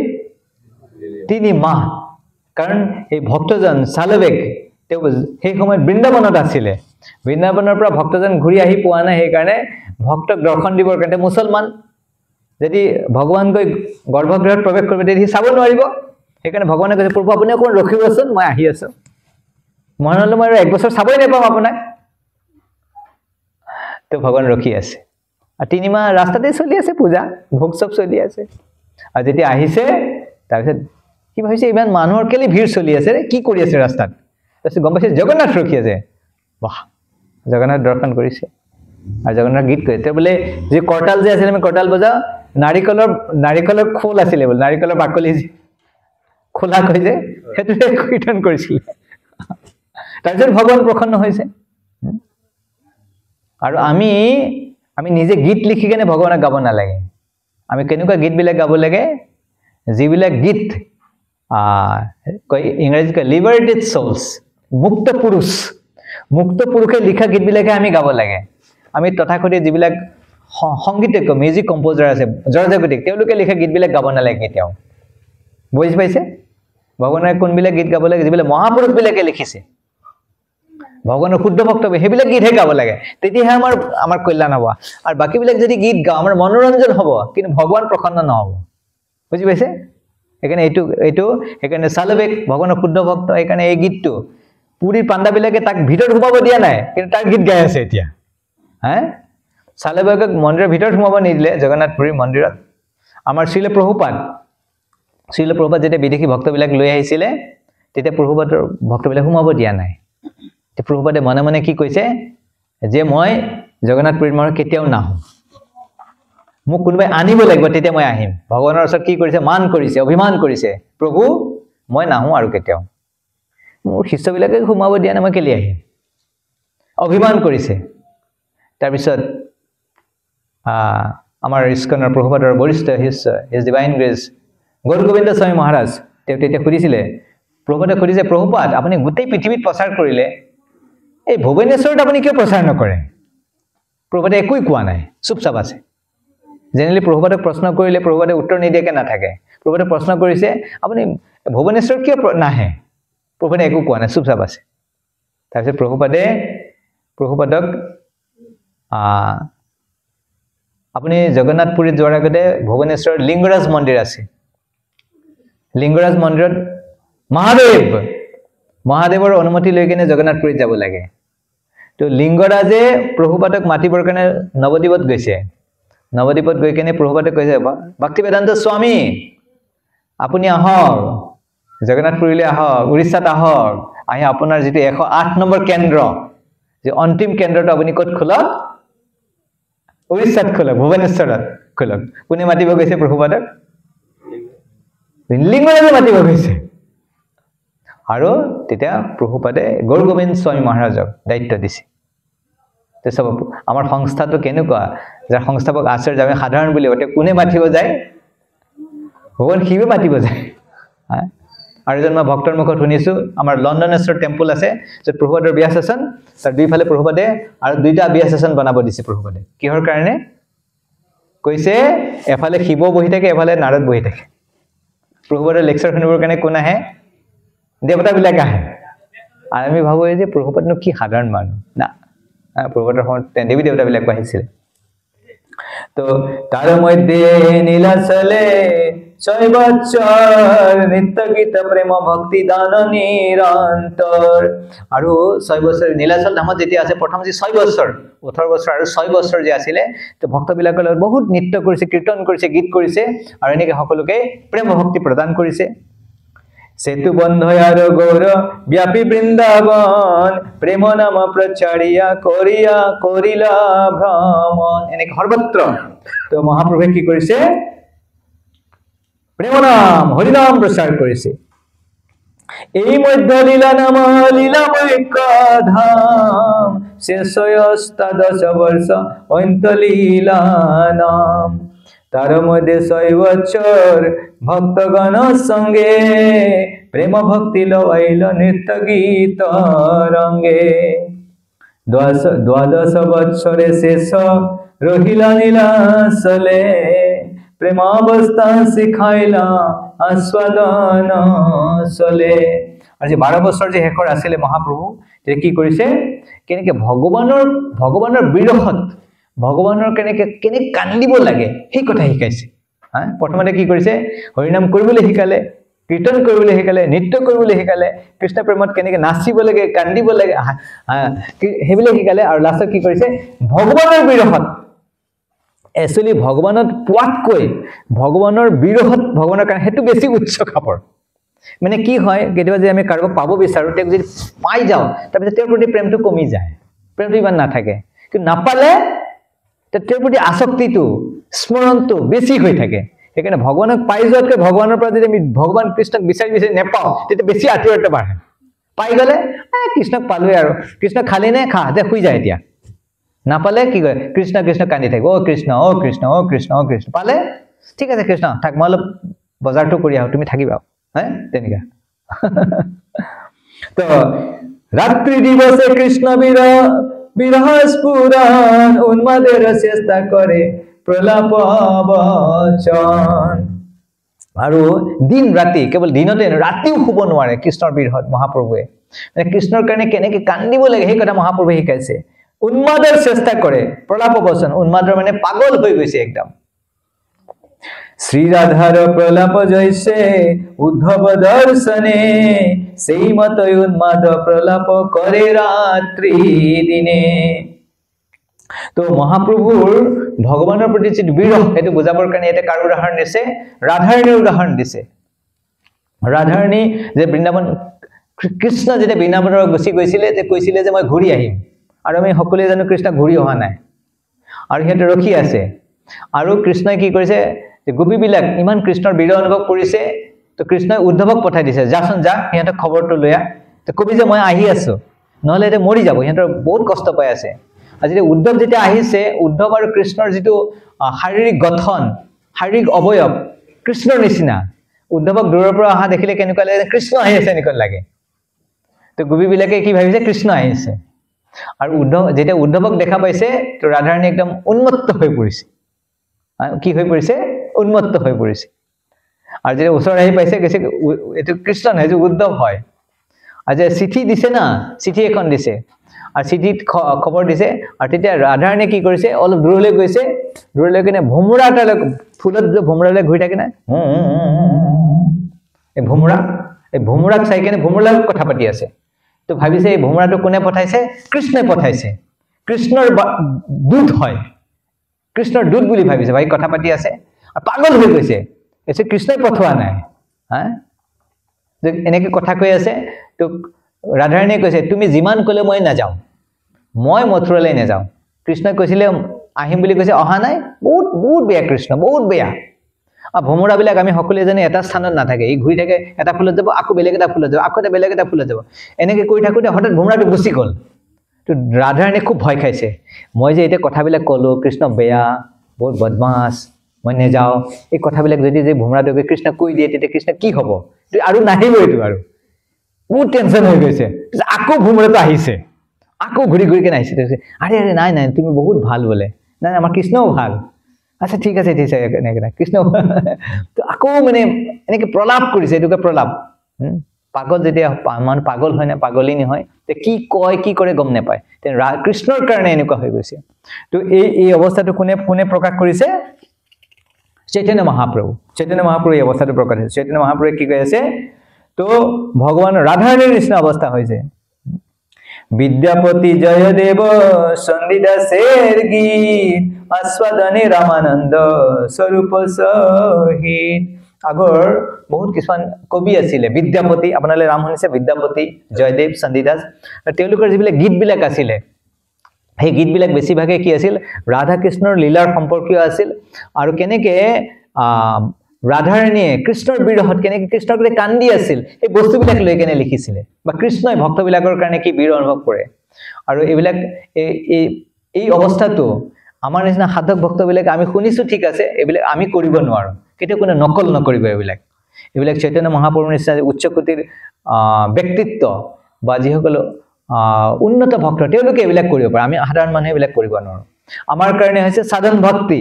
3 মাহ কাৰণ এই ভক্তজন সালবেগ তেওঁ সেই সময়ত বৃন্দাবনত আছিলে বৃন্দাবনৰ পৰা ভক্তজন ঘূৰি আহি পোৱা নাই সেই কাৰণে ভক্তক দৰ্শন দিবৰ কাৰণে মুছলমান যদি ভগৱান গৈ গৰ্ভগৃহত প্ৰৱেশ কৰিব তেতিয়া চাব নোৱাৰিব সেইকাৰণে ভগৱানে কৈছে প্ৰভু আপুনি অকণ ৰখিবচোন মই আহি আছো মনলৈ মই এক বছৰ চাবই নাপাম আপোনাক তো ভগৱান ৰখি আছে আৰু 3 মাহ ৰাস্তাতে চলি আছে পূজা ভোগ সব চলি আছে আৰু যেতিয়া আহিছে তাৰপিছত কি ভাবিছে ইমান মানুহৰ কেলি ভিৰ চলি আছে কি কৰি আছে ৰাস্তাত তাৰপিছত গম পাইছে জগন্নাথ ৰখি আছে বাহ জগন্নাথ দৰ্শন কৰিছে আৰু জগন্নাথ গীত কৈছে বোলে যে কৰতাল যে আছিল আমি কৰতাল বজা নাৰিকলৰ খোল আছিলে বোলে নাৰিকলৰ বাকলি খোলা কৈছে হেতুতে কীৰ্তন কৰিছিল তাৰপিছত ভগৱান প্ৰসন্ন হৈছে আৰু আমি নিজে গীত লিখি কেনে ভগৱানক গাব নালাগে আমি কেনেকুৱা গীত বিলাক গাব লাগে যিবিলাক গীত কয় ইংৰাজীত কয় লিবাৰেটেড সোলস মুক্ত পুৰুষে লিখা গীত বিলাকে আমি গাব লাগে আমি তথাকথিত যিবিলাক সংগীতজ্ঞ মিউজিক কম্পোজাৰ আছে জয়জগতিক তেওঁলোকে লিখা গীতবিলাক গাব নালাগে কেতিয়াও বুজি পাইছে ভগৱানৰ কোনবিলাক গীত গাব লাগে যিবিলাক মহাপুৰুষবিলাকে লিখিছে ভগৱানৰ শুদ্ধ ভক্ত সেইবিলাক গীতহে গাব লাগে তেতিয়াহে আমাৰ কল্যাণ হ'ব আৰু বাকীবিলাক যদি গীত গাওঁ আমাৰ মনোৰঞ্জন হ'ব কিন্তু ভগৱান প্ৰসন্ন নহ'ব বুজি পাইছে সেইকাৰণে এইটো সেইকাৰণে সালবেগ ভগৱানৰ শুদ্ধ ভক্ত সেইকাৰণে এই গীতটো পুৰীৰ পাণ্ডাবিলাকে তাক ভিতৰত সোমাব দিয়া নাই কিন্তু তাৰ গীত গাই আছে এতিয়া সালবেগক মন্দিৰৰ ভিতৰত সোমাব নিদিলে জগন্নাথপুৰীৰ মন্দিৰত আমাৰ শ্ৰীল প্ৰভুপাদ যেতিয়া বিদেশী ভক্তবিলাক লৈ আহিছিলে তেতিয়া প্ৰভুপাদৰ ভক্তবিলাক সোমাব দিয়া নাই তে প্ৰভুপাদে মনে মনে কি কৈছে যে মই জগন্নাথপুৰীৰ মন্দিৰত কেতিয়াও নাহো মোক কোনোবাই আনিব লাগিব তেতিয়া মই আহিম ভগৱানৰ ওচৰত কি কৰিছে মান কৰিছে অভিমান কৰিছে প্ৰভু মই নাহো আৰু কেতিয়াও মোৰ শিষ্যবিলাকে ঘুমাব দিয়া নাই মই কেলি আহিম অভিমান কৰিছে তাৰ পিছত আমাৰ ইস্কনৰ প্ৰভুপাদৰ বৰিষ্ঠ শিষ্য his divine grace Gour Govinda Swami Maharaj তেওঁ তেতিয়া সুধিছিলে প্ৰভুপাদে সুধিছে প্ৰভুপাদ আপুনি গোটেই পৃথিৱীত প্ৰচাৰ কৰিলে এই ভুৱনেশ্বৰত আপুনি কিয় প্ৰচাৰ নকৰে প্ৰভুপাদে একোই কোৱা নাই চুপচাপ আছে জেনেৰেলি প্ৰভুপাদক প্ৰশ্ন কৰিলে প্ৰভুপাদে উত্তৰ নিদিয়াকে নাথাকে প্ৰভুপাদে প্ৰশ্ন কৰিছে আপুনি ভুৱনেশ্বৰত কিয় নাহে প্ৰভুপাদে একো কোৱা নাই চুপচাপ আছে তাৰপিছত প্ৰভুপাদক আপুনি জগন্নাথপুৰীত যোৱাৰ আগতে ভুৱনেশ্বৰত লিংগৰাজ মন্দিৰ আছে লিংগৰাজ মন্দিৰত মহাদেৱৰ অনুমতি লৈ কিনে জগন্নাথপুৰীত যাব লাগে তো লিংগৰাজে প্ৰভুপাদক মাতিবৰ কাৰণে নৱদ্বীপত গৈছে নৱদ্বীপত গৈ কিনে প্ৰভুপাদে কৈছে ভক্তিবেদান্ত স্বামী আপুনি আহক জগন্নাথপুৰীলৈ আহক উৰিষ্যাত আহক আহি আপোনাৰ যিটো 108 নম্বৰ কেন্দ্ৰ যে অন্তিম কেন্দ্ৰটো আপুনি ক'ত খোলক উৰিষ্যাত খোলক ভুৱনেশ্বৰত খোলক কোনে মাতিব গৈছে প্ৰভুপাদক লিংগৰাজে মাতিব গৈছে আৰু তেতিয়া প্ৰভুপাদে গৌৰ গোবিন্দ স্বামী মহাৰাজক দায়িত্ব দিছে তে সব আমাৰ সংস্থাটো কেনেকুৱা যাৰ সংস্থাপক আচাৰ্য আমি সাধাৰণ বুলি ওতে কোনে মাতিব যায় ভগৱান শিৱে মাতিব যায় আৰু যেন মই ভক্তৰ মুখত শুনিছো আমাৰ লণ্ডনেশ্বৰ টেম্পল আছে য'ত প্ৰভুপাদৰ বিয়া সেশন তাৰ দুইফালে প্ৰভুপাদে আৰু দুইটা বিয়া সেশন বনাব দিছে প্ৰভুপাদে কিহৰ কাৰণে কৈছে এফালে শিৱ বহি থাকে এফালে নাৰদ বহি থাকে প্ৰভুপাদৰ লেকচাৰ শুনিবৰ কাৰণে কোন আহে দেৱতাবিলাক আহে আৰু আমি ভাবো যে প্ৰভুপাদনো কি সাধাৰণ মানুহ না প্ৰভুপাদৰ সময়ত দেৱী দেৱতাবিলাক আহিছিল তো তাৰ মধ্যে নীলাচলে 6 বছৰ নিত্য গীত প্ৰেম ভক্তি দান নিৰন্তৰ আৰু 6 বছৰ নীলাচল ধামত যেতিয়া আছে প্ৰথম যে 6 বছৰ 18 বছৰ আৰু 6 বছৰ যে আছিলে তো ভক্তবিলাকৰ লগত বহুত নৃত্য কৰিছে কীৰ্তন কৰিছে গীত কৰিছে আৰু এনেকৈ সকলোকে প্ৰেম ভক্তি প্ৰদান কৰিছে সেতু বন্ধয় আৰ গৌৰ ব্যাপী বৃন্দাবন প্ৰেম নাম প্ৰচাৰিয়া কৰিলা ভ্ৰমণ এনেকে সৰ্বত্ৰ তো মহাপ্ৰভুৱে কি কৰিছে প্ৰেম নাম হৰি নাম প্ৰচাৰ কৰিছে এই মধ্য লীলা নাম লীলাময় ধাম শেষ অষ্টাদশ বর্ষ অন্ত লীলা নাম তার মধ্যে 6 বছর ভক্তগণ সঙ্গে প্রেম ভক্তি লওয়াইল নৃত্য গীত রঙ্গে 12 বছরে শেষ রহিলা নীলাচলে প্রেমাবস্থা শিখাইলা আস্বাদন চলে আৰু যে 12 বছৰ যে শেষৰ আছিলে মহাপ্ৰভু যে কি কৰিছে কেনেকে ভগৱানৰ বিৰহত ভগৱানৰ কেনে কান্দিব লাগে সেই কথা শিকাইছে প্ৰথমতে কি কৰিছে হৰিনাম কৰিবলৈ শিকালে কীৰ্তন কৰিবলৈ শিকালে নৃত্য কৰিবলৈ শিকালে কৃষ্ণ প্ৰেমত কেনেকে নাচিব লাগে কান্দিব লাগে হেবিলাক শিকালে আৰু লাষ্টত কি কৰিছে ভগৱানৰ বিৰহত এক্চুয়ালি ভগৱানত পোৱাতকৈ ভগৱানৰ বিৰহত ভগৱানৰ কাৰণে হেতু বেছি উচ্চ খাপৰ মানে কি হয় কেতিয়াবা যে আমি কাৰোবাক পাব বিচাৰো তেক যদি পাই যাও তাৰপিছত তেওঁৰ প্ৰতি প্ৰেমটো কমি যায় প্ৰেমটো ইমান নাথাকে কিন্তু নাপালে তেওঁৰ প্ৰতি আসক্তিটো স্মৰণটো বেছি হৈ থাকে সেইকাৰণে ভগৱানক পাই যোৱাতকৈ ভগৱানৰ পৰা যদি আমি ভগৱান কৃষ্ণক বিচাৰি নেপাওঁ তেতিয়া বেছি আতুৰতা বাঢ়ে পাই গলে কৃষ্ণক পালোৱে আৰু কৃষ্ণ খালি নে খা যে শুই যায় এতিয়া নাপালে কি কয় কৃষ্ণ কৃষ্ণ কান্দি থাকে ও কৃষ্ণ ও কৃষ্ণ ও কৃষ্ণ ও কৃষ্ণ পালে ঠিক আছে কৃষ্ণ থাক মই অলপ বজাৰটো কৰি আহো তুমি থাকিবা তেনেকা তো ৰাত্ৰি দিবসে কৃষ্ণ বিৰহ স্ফুৰণ উন্মাদেৰ চেষ্টা কৰে প্ৰলাপ বচন আৰু দিন ৰাতি কেৱল দিনতে ৰাতিও শুব নোৱাৰে কৃষ্ণৰ বিৰহত মহাপ্ৰভুৱে মানে কৃষ্ণৰ কাৰণে কেনেকে কান্দিব লাগে সেই কথা মহাপ্ৰভুৱে শিকাইছে উন্মাদৰ চেষ্টা কৰে প্ৰলাপ বচন উন্মাদৰ মানে পাগল হৈ গৈছে একদম শ্রী রাধার প্রলাপ জৈসে উদ্ধব দর্শনে সেই মত উন্মাদ প্রলাপ করে রাত্রি দিনে তো মহাপ্ৰভুৰ ভগৱানৰ প্ৰতি যে বিৰহ এটো বুজাবৰ কাৰণে এটা কাৰ উদাহৰণ দিছে ৰাধাৰাণীৰ উদাহৰণ দিছে ৰাধাৰাণী যে বৃন্দাবন কৃষ্ণ যেতিয়া বৃন্দাবনৰ গুচি গৈছিলে যে কৈছিলে যে মই ঘূৰি আহিম আৰু আমি সকলোৱে জানো কৃষ্ণ ঘূৰি অহা নাই আৰু হেতে ৰখি আছে আৰু কৃষ্ণই কি কৰিছে যে গোপীবিলাক ইমান কৃষ্ণৰ বিৰহ অনুভৱ কৰিছে তো কৃষ্ণই উদ্ধৱক পঠাই দিছে যাচোন যা সিহঁতক খবৰটো লৈ আহ তো কবি যে মই আহি আছো নহলে এটা মৰি যাব সিহঁতৰ বহুত কষ্ট পাই আছে আজি উদ্ধৱ যেতিয়া আহিছে উদ্ধৱ আৰু কৃষ্ণৰ যিটো শাৰীৰিক গঠন শাৰীৰিক অবয়ব কৃষ্ণৰ নিচিনা উদ্ধৱক দূৰৰ পৰা অহা দেখিলে কেনেকুৱা লাগে কৃষ্ণ আহি আছে এনেকুৱা লাগে তো গোপীবিলাকে কি ভাবিছে কৃষ্ণ আহিছে আৰু উদ্ধৱ যেতিয়া উদ্ধৱক দেখা পাইছে তো ৰাধাৰাণী একদম উন্মত্ত হৈ পৰিছে কি হৈ পৰিছে উন্মত্ত হৈ পৰিছে আৰু যেতিয়া ওচৰ আহি পাইছে কৈছে এইটো কৃষ্ণ নহয় যে উদ্ধৱ হয় আৰু যে চিঠি দিছে না চিঠি এখন দিছে আৰু চিঠিত খবৰ দিছে আৰু তেতিয়া ৰাধাৰাণীয়ে কি কৰিছে অলপ দূৰলৈ গৈছে দূৰলৈ কিনে ভোমোৰা এটা ফুলত যে ভোমোৰালৈ ঘূৰি থাকে না এই ভোমোৰাক চাই কিনে ভোমোৰাৰ কথা পাতি আছে তো ভাবিছে এই ভোমোৰাটো কোনে পঠাইছে কৃষ্ণই পঠাইছে কৃষ্ণৰ দূত হয় কৃষ্ণৰ দূত বুলি ভাবিছে ভাই কথা পাতি আছে আৰু পাগল হৈ গৈছে এসে কৃষ্ণই পঠোৱা নাই হ্যাঁ এনেকে কথা কৈ আছে তো ৰাধাৰাণীয়ে কৈছে তুমি যিমান কলে মই না যাও মই মথুৰালৈ না যাও কৃষ্ণই কৈছিলে আহিম বুলি কৈছে অহা নাই বহুত বহুত বেয়া কৃষ্ণ বহুত বেয়া আৰু ভোমোৰাবিলাক আমি সকলোৱে জানি এটা স্থানত নাথাকে এই ঘূৰি থাকে এটা ফুলত যাব আকৌ বেলেগ এটা ফুলত যাব আকৌ এটা বেলেগ এটা ফুলত যাব এনেকে কৈ থাকোতে হঠাৎ ভোমোৰাটো গুচি গল তো ৰাধাৰাণীয়ে খুব ভয় খাইছে মই যে এটা কথাবিলাক কলো কৃষ্ণ বেয়া বহুত বদমাছ মই নেযাও এই কথাবিলাক যদি যে ভোমোৰাটোকে কৃষ্ণ কৈ দিয়ে তেতিয়া কৃষ্ণ কি হ'ব আৰু নাহিব এইটো আৰু বহুত টেনচন হৈ গৈছে আকৌ ভোমোৰাটো আহিছে আকৌ ঘূৰি ঘূৰি কেনে আহিছে আৰে আৰে নাই নাই তুমি বহুত ভাল বোলে নাই আমাৰ কৃষ্ণও ভাল আচ্ছা ঠিক আছে এনেকে কৃষ্ণ তো আকৌ মানে এনেকে প্ৰলাপ কৰিছে এইটোকে প্ৰলাপ পাগল যেতিয়া মান পাগল হয় না পাগলিনী হয় তে কি কয় কি কৰে গম নাপায় তে কৃষ্ণৰ কাৰণে এনেকুৱা হৈ গৈছে তো এই অৱস্থাটো কোনে প্ৰকাশ কৰিছে চৈতন্য মহাপ্ৰভু এই অৱস্থাটো প্ৰকাশ হৈছে চৈতন্য মহাপ্ৰভুৱে কি কৈ আছে তো ভগৱান ৰাধাৰাণীৰ নিচিনা অৱস্থা হৈছে বিদ্যাপতি জয়দেৱ সন্দিদাসেৰ গীত আস্বাদনে ৰামানন্দ স্বৰূপ সহিত আগৰ বহুত কিছুমান কবি আছিলে বিদ্যাপতি আপোনালে নাম শুনিছে বিদ্যাপতি জয়দেৱ সন্দিদাস তেওঁলোকৰ যিবিলাক গীতবিলাক আছিলে সেই গীতবিলাক বেছিভাগে কি আছিল ৰাধা কৃষ্ণৰ লীলাৰ সম্পৰ্কীয় আছিল আৰু কেনেকে ৰাধাৰাণীয়ে কৃষ্ণৰ বিৰহত কেনেকে কৃষ্ণক লৈ কান্দি আছিল এই বস্তুবিলাক লৈ কেনে লিখিছিলে বা কৃষ্ণই ভক্তবিলাকৰ কাৰণে কি বিৰহ অনুভৱ কৰে আৰু এইবিলাক এই অৱস্থাটো আমাৰ নিচিনা সাধক ভক্তবিলাক আমি শুনিছো ঠিক আছে এইবিলাক আমি কৰিব নোৱাৰো কেতিয়া কোনো নকল নকৰিব এইবিলাক চৈতন্য মহাপ্ৰভুৰ নিচিনা উচ্চ কোটিৰ ব্যক্তিত্ব বা যিসকল উন্নত ভক্ত তেওঁলোকে এইবিলাক কৰিব পাৰে আমি সাধাৰণ মানুহে এইবিলাক কৰিব নোৱাৰো আমাৰ কাৰণে হৈছে সাধন ভক্তি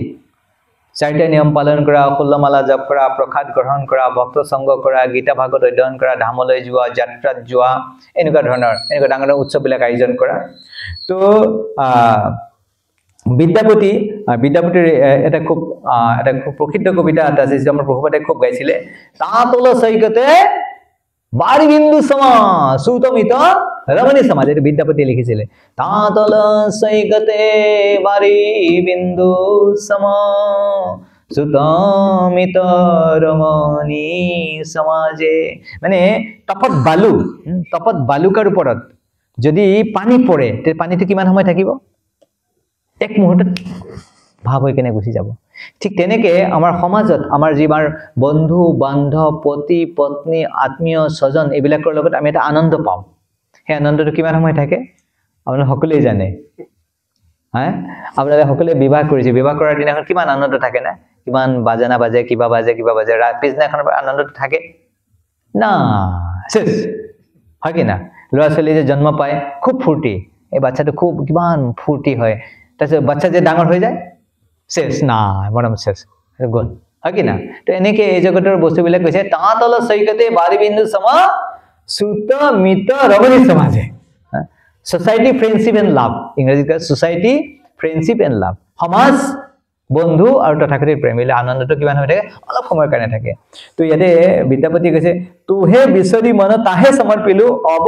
চাৰিটা নিয়ম পালন কৰা ষোল্লমালা জপ কৰা প্ৰসাদ গ্ৰহণ কৰা ভক্ত সংগ কৰা গীতা ভাগৱত অধ্যয়ন কৰা ধামলৈ যোৱা যাত্ৰাত যোৱা এনেকুৱা ধৰণৰ এনেকুৱা ডাঙৰ উৎসৱবিলাক আয়োজন কৰা তো বিদ্যাপতিৰ এটা খুব প্ৰসিদ্ধ কবিতা এটা আছে যিটো আমাৰ প্ৰভুপাদে খুব গাইছিলে তাতল সৈকতে বাৰি বিন্দু সমা সুতমিত ৰমণী সমাজ এটা বিদ্যাপতি লিখিছিলে তাতল সৈকতে বাৰি বিন্দু সমা সুতমিত ৰমণী সমাজে মানে তপত বালুকাৰ ওপৰত যদি পানী পৰে তে পানীটো কিমান সময় থাকিব এক মুহূৰ্তত ভাৱ হৈ কেনে গুচি যাব ঠিক তেনেকে আমাৰ সমাজত আমাৰ যিবাৰ বন্ধু বান্ধৱ পতি পত্নী আত্মীয় স্বজন এইবিলাকৰ লগত আমি এটা আনন্দ পাওঁ সেই আনন্দটো কিমান সময় থাকে আপোনালোকে সকলোৱে জানে হ্যাঁ আপোনালোকে সকলোৱে বিবাহ কৰিছে বিবাহ কৰাৰ দিনাখন কিমান আনন্দ থাকে না কিমান বাজনা বাজে কিবা বাজে পিছদিনাখনৰ আনন্দটো থাকে না শেষ হয় কি না ল'ৰা ছোৱালী যে জন্ম পায় খুব ফূৰ্তি এই বাচ্চাটো খুব কিমান ফূৰ্তি হয় তাৰপিছত বাচ্চা যে ডাঙৰ হৈ যায় শেষ না মৰম শেষ গ'ল হয় কি না তো এনেকে এই জগতৰ বস্তুবিলাক কৈছে তাতল সৈকতে বাৰি বিন্দু সমা সুত মিত ৰমণী সমাজে সোসাইটি ফ্ৰেণ্ডশ্বিপ এণ্ড লাভ ইংৰাজীত কয় সোসাইটি ফ্ৰেণ্ডশ্বিপ এণ্ড লাভ সমাজ বন্ধু আৰু তথাকথিত প্ৰেম এই আনন্দটো কিমান হৈ থাকে অলপ সময়ৰ কাৰণে থাকে তো ইয়াতে বিদ্যাপতি কৈছে তুহে বিচৰি মন তাহে সমৰ্পিলো অব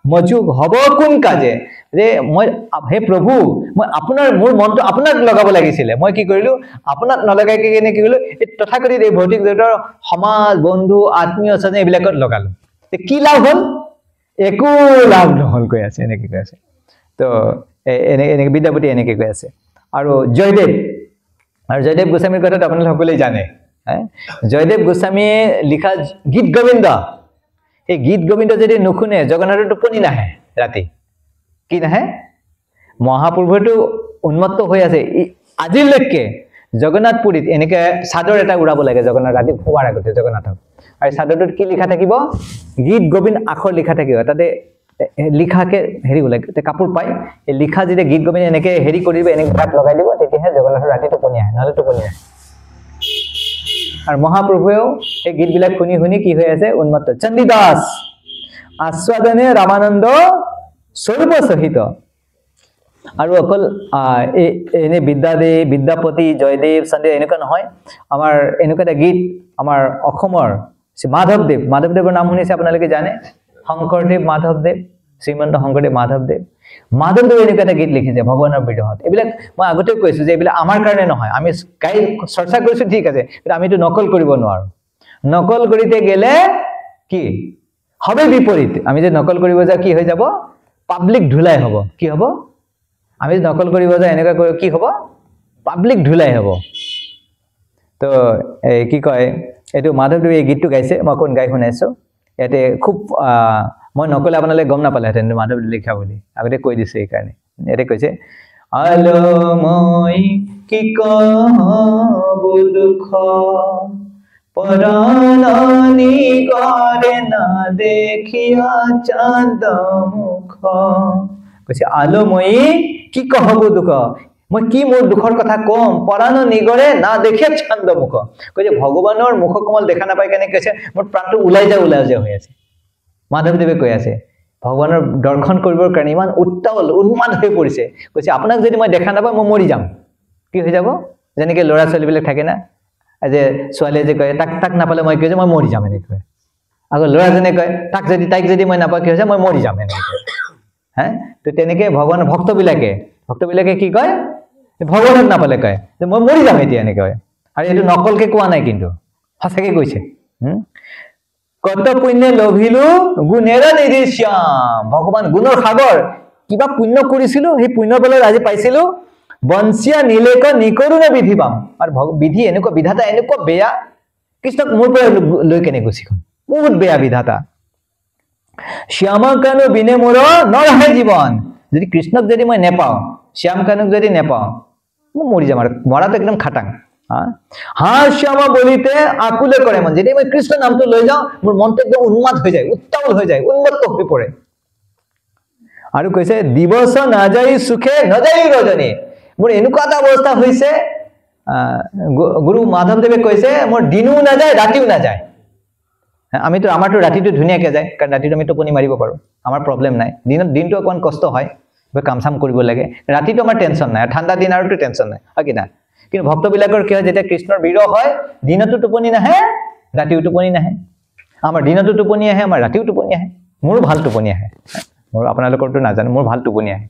মজুগ হব কোন কাজে যে মই হে প্ৰভু মই আপোনাৰ মোৰ মনটো আপোনাক লগাব লাগিছিলে মই কি কৰিলো আপোনাক নলগাই কেনে কি কৰিলো এই তথাকথিত এই ভৌতিক জগতৰ সমাজ বন্ধু আত্মীয় স্বজন এইবিলাকত লগালো তে কি লাভ হ'ল একো লাভ নহল কৈ আছে এনেকৈ কৈ আছে তো এনেকৈ বিদ্যাপতি এনেকৈ কৈ আছে আৰু জয়দেৱ আৰু জয়দেৱ গোস্বামীৰ কথা আপোনালোকে সকলোৱে জানে জয়দেৱ গোস্বামীয়ে লিখা গীত গোবিন্দ এই গীত গোবিন্দ যদি নুশুনে জগন্নাথৰ টোপনি নাহে ৰাতি কি নাহে মহাপ্ৰভুটো উন্মত্ত হৈ আছে আজিলৈকে জগন্নাথ পুৰীত এনেকে সাদৰ এটা উৰাব লাগে জগন্নাথ ৰাতি খোৱাৰ আগতে জগন্নাথক আৰু সাদৰটোত কি লিখা থাকিব গীত গোবিন্দ আখৰ লিখা থাকিব তাতে লিখাকে হেৰি ওলাই কাপোৰ পাই এই লিখা যদি গীত গোবিন্দ এনেকে হেৰি কৰিব এনেকে গাত লগাই দিব তেতিয়াহে জগন্নাথৰ ৰাতি টোপনি আহে নহলে টোপনি আহে আৰু মহাপ্ৰভুৱেও এই গীতবিলাক শুনি শুনি কি হৈ আছে উন্মত্ত চণ্ডীদাস আস্বাদনে ৰামানন্দ স্বৰূপ সহিত আৰু অকল এনে বিদ্যাদেৱ বিদ্যাপতি জয়দেৱ চন্দ্ৰ এনেকুৱা নহয় আমাৰ এনেকুৱা এটা গীত আমাৰ অসমৰ মাধৱদেৱৰ নাম শুনিছে আপোনালোকে জানে শংকৰদেৱ মাধৱদেৱ শ্ৰীমন্ত শংকৰদেৱ মাধৱদেৱে এনেকুৱা এটা গীত লিখিছে ভগৱানৰ বিৰহত এইবিলাক মই আগতেও কৈছো যে এইবিলাক আমাৰ কাৰণে নহয় আমি গাই চৰ্চা কৰিছো ঠিক আছে কিন্তু আমিতো নকল কৰিব নোৱাৰো নকল কৰিতে গেলে কি হবে বিপৰীত আমি যে নকল কৰিব যা কি হৈ যাব পাব্লিক ধুলাই হ'ব কি হ'ব আমি নকল কৰিব যা এনেকা কি হ'ব পাব্লিক ধুলাই হ'ব তো কি কয় এটো মাধৱদেৱে এই গীতটো গাইছে মই কোন গাই শুনাইছো এতে খুব মই নকলে আপোনালে গম নাপালে হেতেন মাধৱদেৱে লিখা বুলি আগতে কৈ দিছে এই কাৰণে এতে কৈছে আলো মই কি কব দুখ পৰাণনি কৰে না দেখিয়া চাঁদ মুখ কৈছে আলো মই কি কব দুখ মই কি মোৰ দুখৰ কথা কম পৰাণ নিগৰে না দেখে চাঁদ মুখ কৈছে ভগৱানৰ মুখ কমল দেখা নাপায় কেনে কৈছে মোৰ প্ৰাণটো ওলাই যা হৈ আছে মাধৱদেৱে কৈ আছে ভগৱানৰ দৰ্শন কৰিবৰ কাৰণে ইমান উত্তাল উন্মাদ হৈ পৰিছে কৈছে আপোনাক যদি মই দেখা নাপাওঁ মই মৰি যাম কি হৈ যাব যেনেকৈ ল'ৰা ছোৱালীবিলাক থাকে না যে ছোৱালীয়ে যে কয় তাক নাপালে মই কি মই মৰি যাম এনেকৈ আকৌ ল'ৰাজনে কয় তাইক যদি মই নাপাওঁ কি হৈছে মই মৰি যাম এনেকৈ হা তো তেনেকৈ ভগৱানৰ ভক্তবিলাকে কি কয় ভগৱানক নাপালে কয় যে মই মৰি যাম এতিয়া এনেকৈ কয় আৰু এইটো নকলকে কোৱা নাই কিন্তু সঁচাকৈ কৈছে কত পুণ্যে লভিলো গুণেৰে নিধি শ্যাম ভগৱান গুণৰ সাগৰ কিবা পুণ্য কৰিছিলো সেই পুণ্যৰ বলত আজি পাইছিলো বংশীয়া নীলেক নিকৰুণে বিধি পাম আৰু বিধি এনেকুৱা বিধাতা এনেকুৱা বেয়া কৃষ্ণক মোৰ পৰা লৈ কেনে গুচি গ'ল বহুত বেয়া বিধাতা শ্যাম কানু বিনে মোৰ নৰহে জীৱন যদি কৃষ্ণক যদি মই নেপাওঁ শ্যাম কানুক যদি নেপাওঁ মই মৰি যাম আৰু মৰাটো একদম খাটাং হা শ্যামা বলিতে আকুলে কৰে মন যদি মই কৃষ্ণ নামটো লৈ যাওঁ মোৰ মনটো একদম উন্মাদ হৈ যায় উত্তাল হৈ যায় উন্মত্ত হৈ পৰে আৰু কৈছে দিৱস নাযায় সুখে নযায় ৰজনী মোৰ এনেকুৱা এটা অৱস্থা হৈছে গুৰু মাধৱদেৱে কৈছে মোৰ দিনো নাযায় ৰাতিও নাযায় আমিতো আমাৰতো ৰাতিটো ধুনীয়াকৈ যায় কাৰণ ৰাতিটো আমি টোপনি মাৰিব পাৰোঁ আমাৰ প্ৰব্লেম নাই দিনটো অকণমান কষ্ট হয় কাম চাম কৰিব লাগে ৰাতিটো আমাৰ টেনশ্যন নাই ঠাণ্ডা দিন আৰুতো টেনশ্যন নাই হয় কি না কিন্তু ভক্তবিলাকৰ কি হয় যেতিয়া কৃষ্ণৰ বিৰহ হয় দিনতো টোপনি নাহে ৰাতিও টোপনি নাহে আমাৰ দিনতো টোপনি আহে আমাৰ ৰাতিও টোপনি আহে মোৰো ভাল টোপনি আহে মোৰ আপোনালোকৰতো নাজানো মোৰ ভাল টোপনি আহে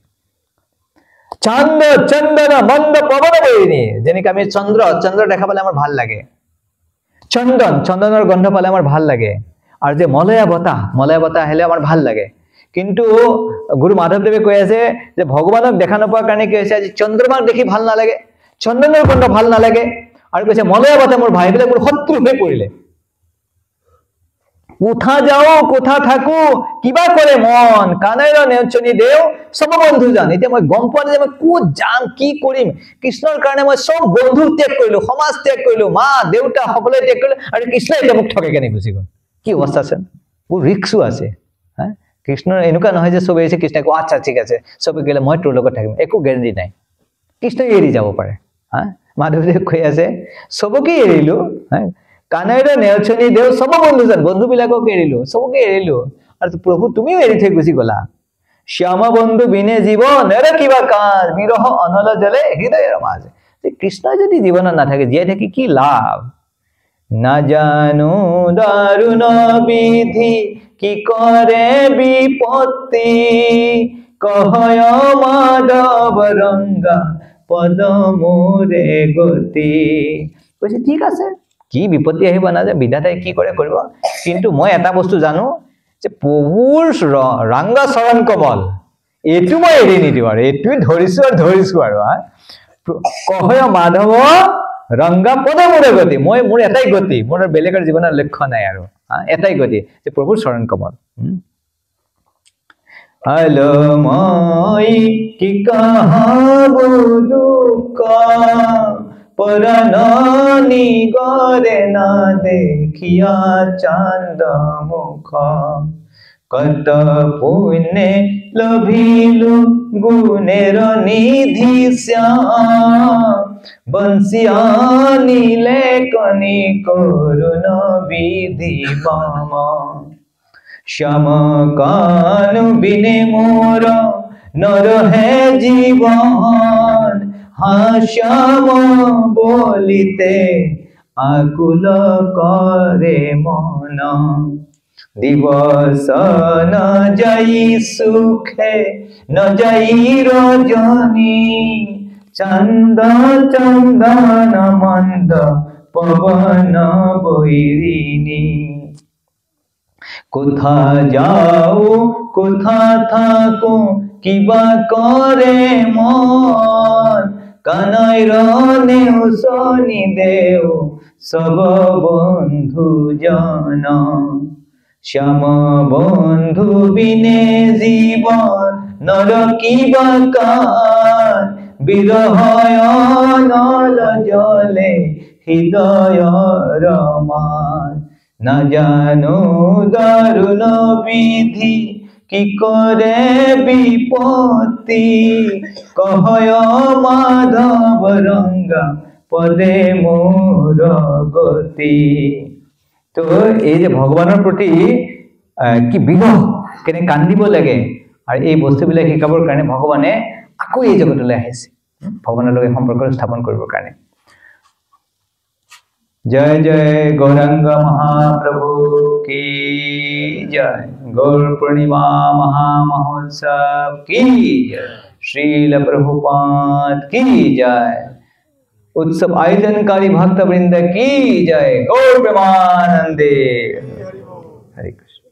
চন্দ্ৰ চন্দন মন্দ পৱন বৈনী যেনেকৈ আমি চন্দ্ৰ দেখা পালে আমাৰ ভাল লাগে চন্দনৰ গন্ধ পালে আমাৰ ভাল লাগে আৰু যে মলয়া বতাহ আহিলে আমাৰ ভাল লাগে কিন্তু গুৰু মাধৱদেৱে কৈ আছে যে ভগৱানক দেখা নোপোৱাৰ কাৰণে কি হৈছে আজি চন্দ্ৰমাক দেখি ভাল নালাগে চন্দনৰ গন্ধ ভাল নালাগে আৰু কৈছে মলয়া বতাহ মোৰ ভাইবিলাক মোৰ শত্ৰু হৈ পৰিলে কোথা যাও কোথা থাকো কিবা কৰে মন কানাইৰ নেওচনী দেও সব বন্ধু জান এতিয়া মই গম পোৱা নাই যে মই ক'ত যাম কি কৰিম কৃষ্ণৰ কাৰণে মই সব বন্ধু ত্যাগ কৰিলো সমাজ ত্যাগ কৰিলো মা দেউতা সকলোৱে ত্যাগ কৰিলো আৰু কৃষ্ণই এতিয়া মোক ঠগে কেনে গুচি গ'ল কি অৱস্থা আছে বহুত ৰিক্সো আছে হা কৃষ্ণৰ এনেকুৱা নহয় যে চবেই আছে কৃষ্ণই আচ্ছা ঠিক আছে চবে গ'লে মই তোৰ লগত থাকিম একো গেৰেণ্টি নাই কৃষ্ণই এৰি যাব পাৰে হা মাধৱদেৱে কৈ আছে চবকে এৰিলো হা কানাইৰ নেওচনী দেও সব বন্ধুজন বন্ধুবিলাকক এৰিলো চবকে এৰিলো আৰু প্ৰভু তুমিও এৰি থৈ গুচি গ'লা শ্যাম বন্ধু বিনে জীৱন এৰে কিবা কাজ বিৰহ অনল জলে হৃদয়ৰ মাঝে কৃষ্ণ যদি জীৱনত নাথাকে জীয়াই থাকি কি লাভ নাজানো দাৰুণ বিধি কি কৰে বিপত্তি কহয় মাধৱ ৰংগা পদ মোৰে গতি কৈছে ঠিক আছে কি বিপত্তি আহিব নাযায় বিধাতাই কি কৰে কৰিব কিন্তু মই এটা বস্তু জানো যে প্ৰভুৰ ৰংগা চৰণ কমল এইটো মই এৰি নিদিওঁ আৰু এইটোৱে ধৰিছো আৰু কহয় মাধৱ ৰংগা পদে মোৰে গতি, মোৰ এটাই গতি, মোৰ বেলেগৰ জীৱনৰ লক্ষ্য নাই আৰু এটাই গতি যে প্ৰভুৰ চৰণ কমল। আলো মই কি কাহাবো দুঃখ, পরানি গরে না দেখিয়া চান্দ মুখ, কত পুণ্যে লভিলু গুণের নিধি শ্যাম, বংশিয়া নীলে কনি করুণ বিধি বাম, শ্যাম কানু বিনে মোর নর হে জীবন, শ্যাম বলিতে আকুল করে মন, দিবস ন যাই সুখে ন যাই রজনী, চন্দ চন্দন মন্দ পবন বৈরিণী, কোথা যাও কোথা থাকো কিবা করে মন, কানাই রনে শনি দেও সব বন্ধু জন, শ্যাম বন্ধু বিনে জীবন নর কিবা কার, বিরহ নল জলে হৃদয় রমান, না জানো দারুণ বিধি কি করে বিপত্তি, কহয় মাধব রঙ্গা পদে মোর গতি। তো এই যে ভগৱানৰ প্ৰতি কি বিৰহ, কেনে কান্দিব লাগে, আৰু এই বস্তুবিলাক শিকাবৰ কাৰণে ভগৱানে আকৌ এই জগতলৈ আহিছে, ভগৱানৰ লগত সম্পৰ্ক স্থাপন কৰিবৰ কাৰণে। जय जय गौरांग महाप्रभु की जय, गौर पूर्णिमा महामहोत्सव की जय, श्रील प्रभुपाद की जय, उत्सव आयोजनकारी भक्त वृंद की जय, गौर प्रेमानंदे। हरे कृष्ण।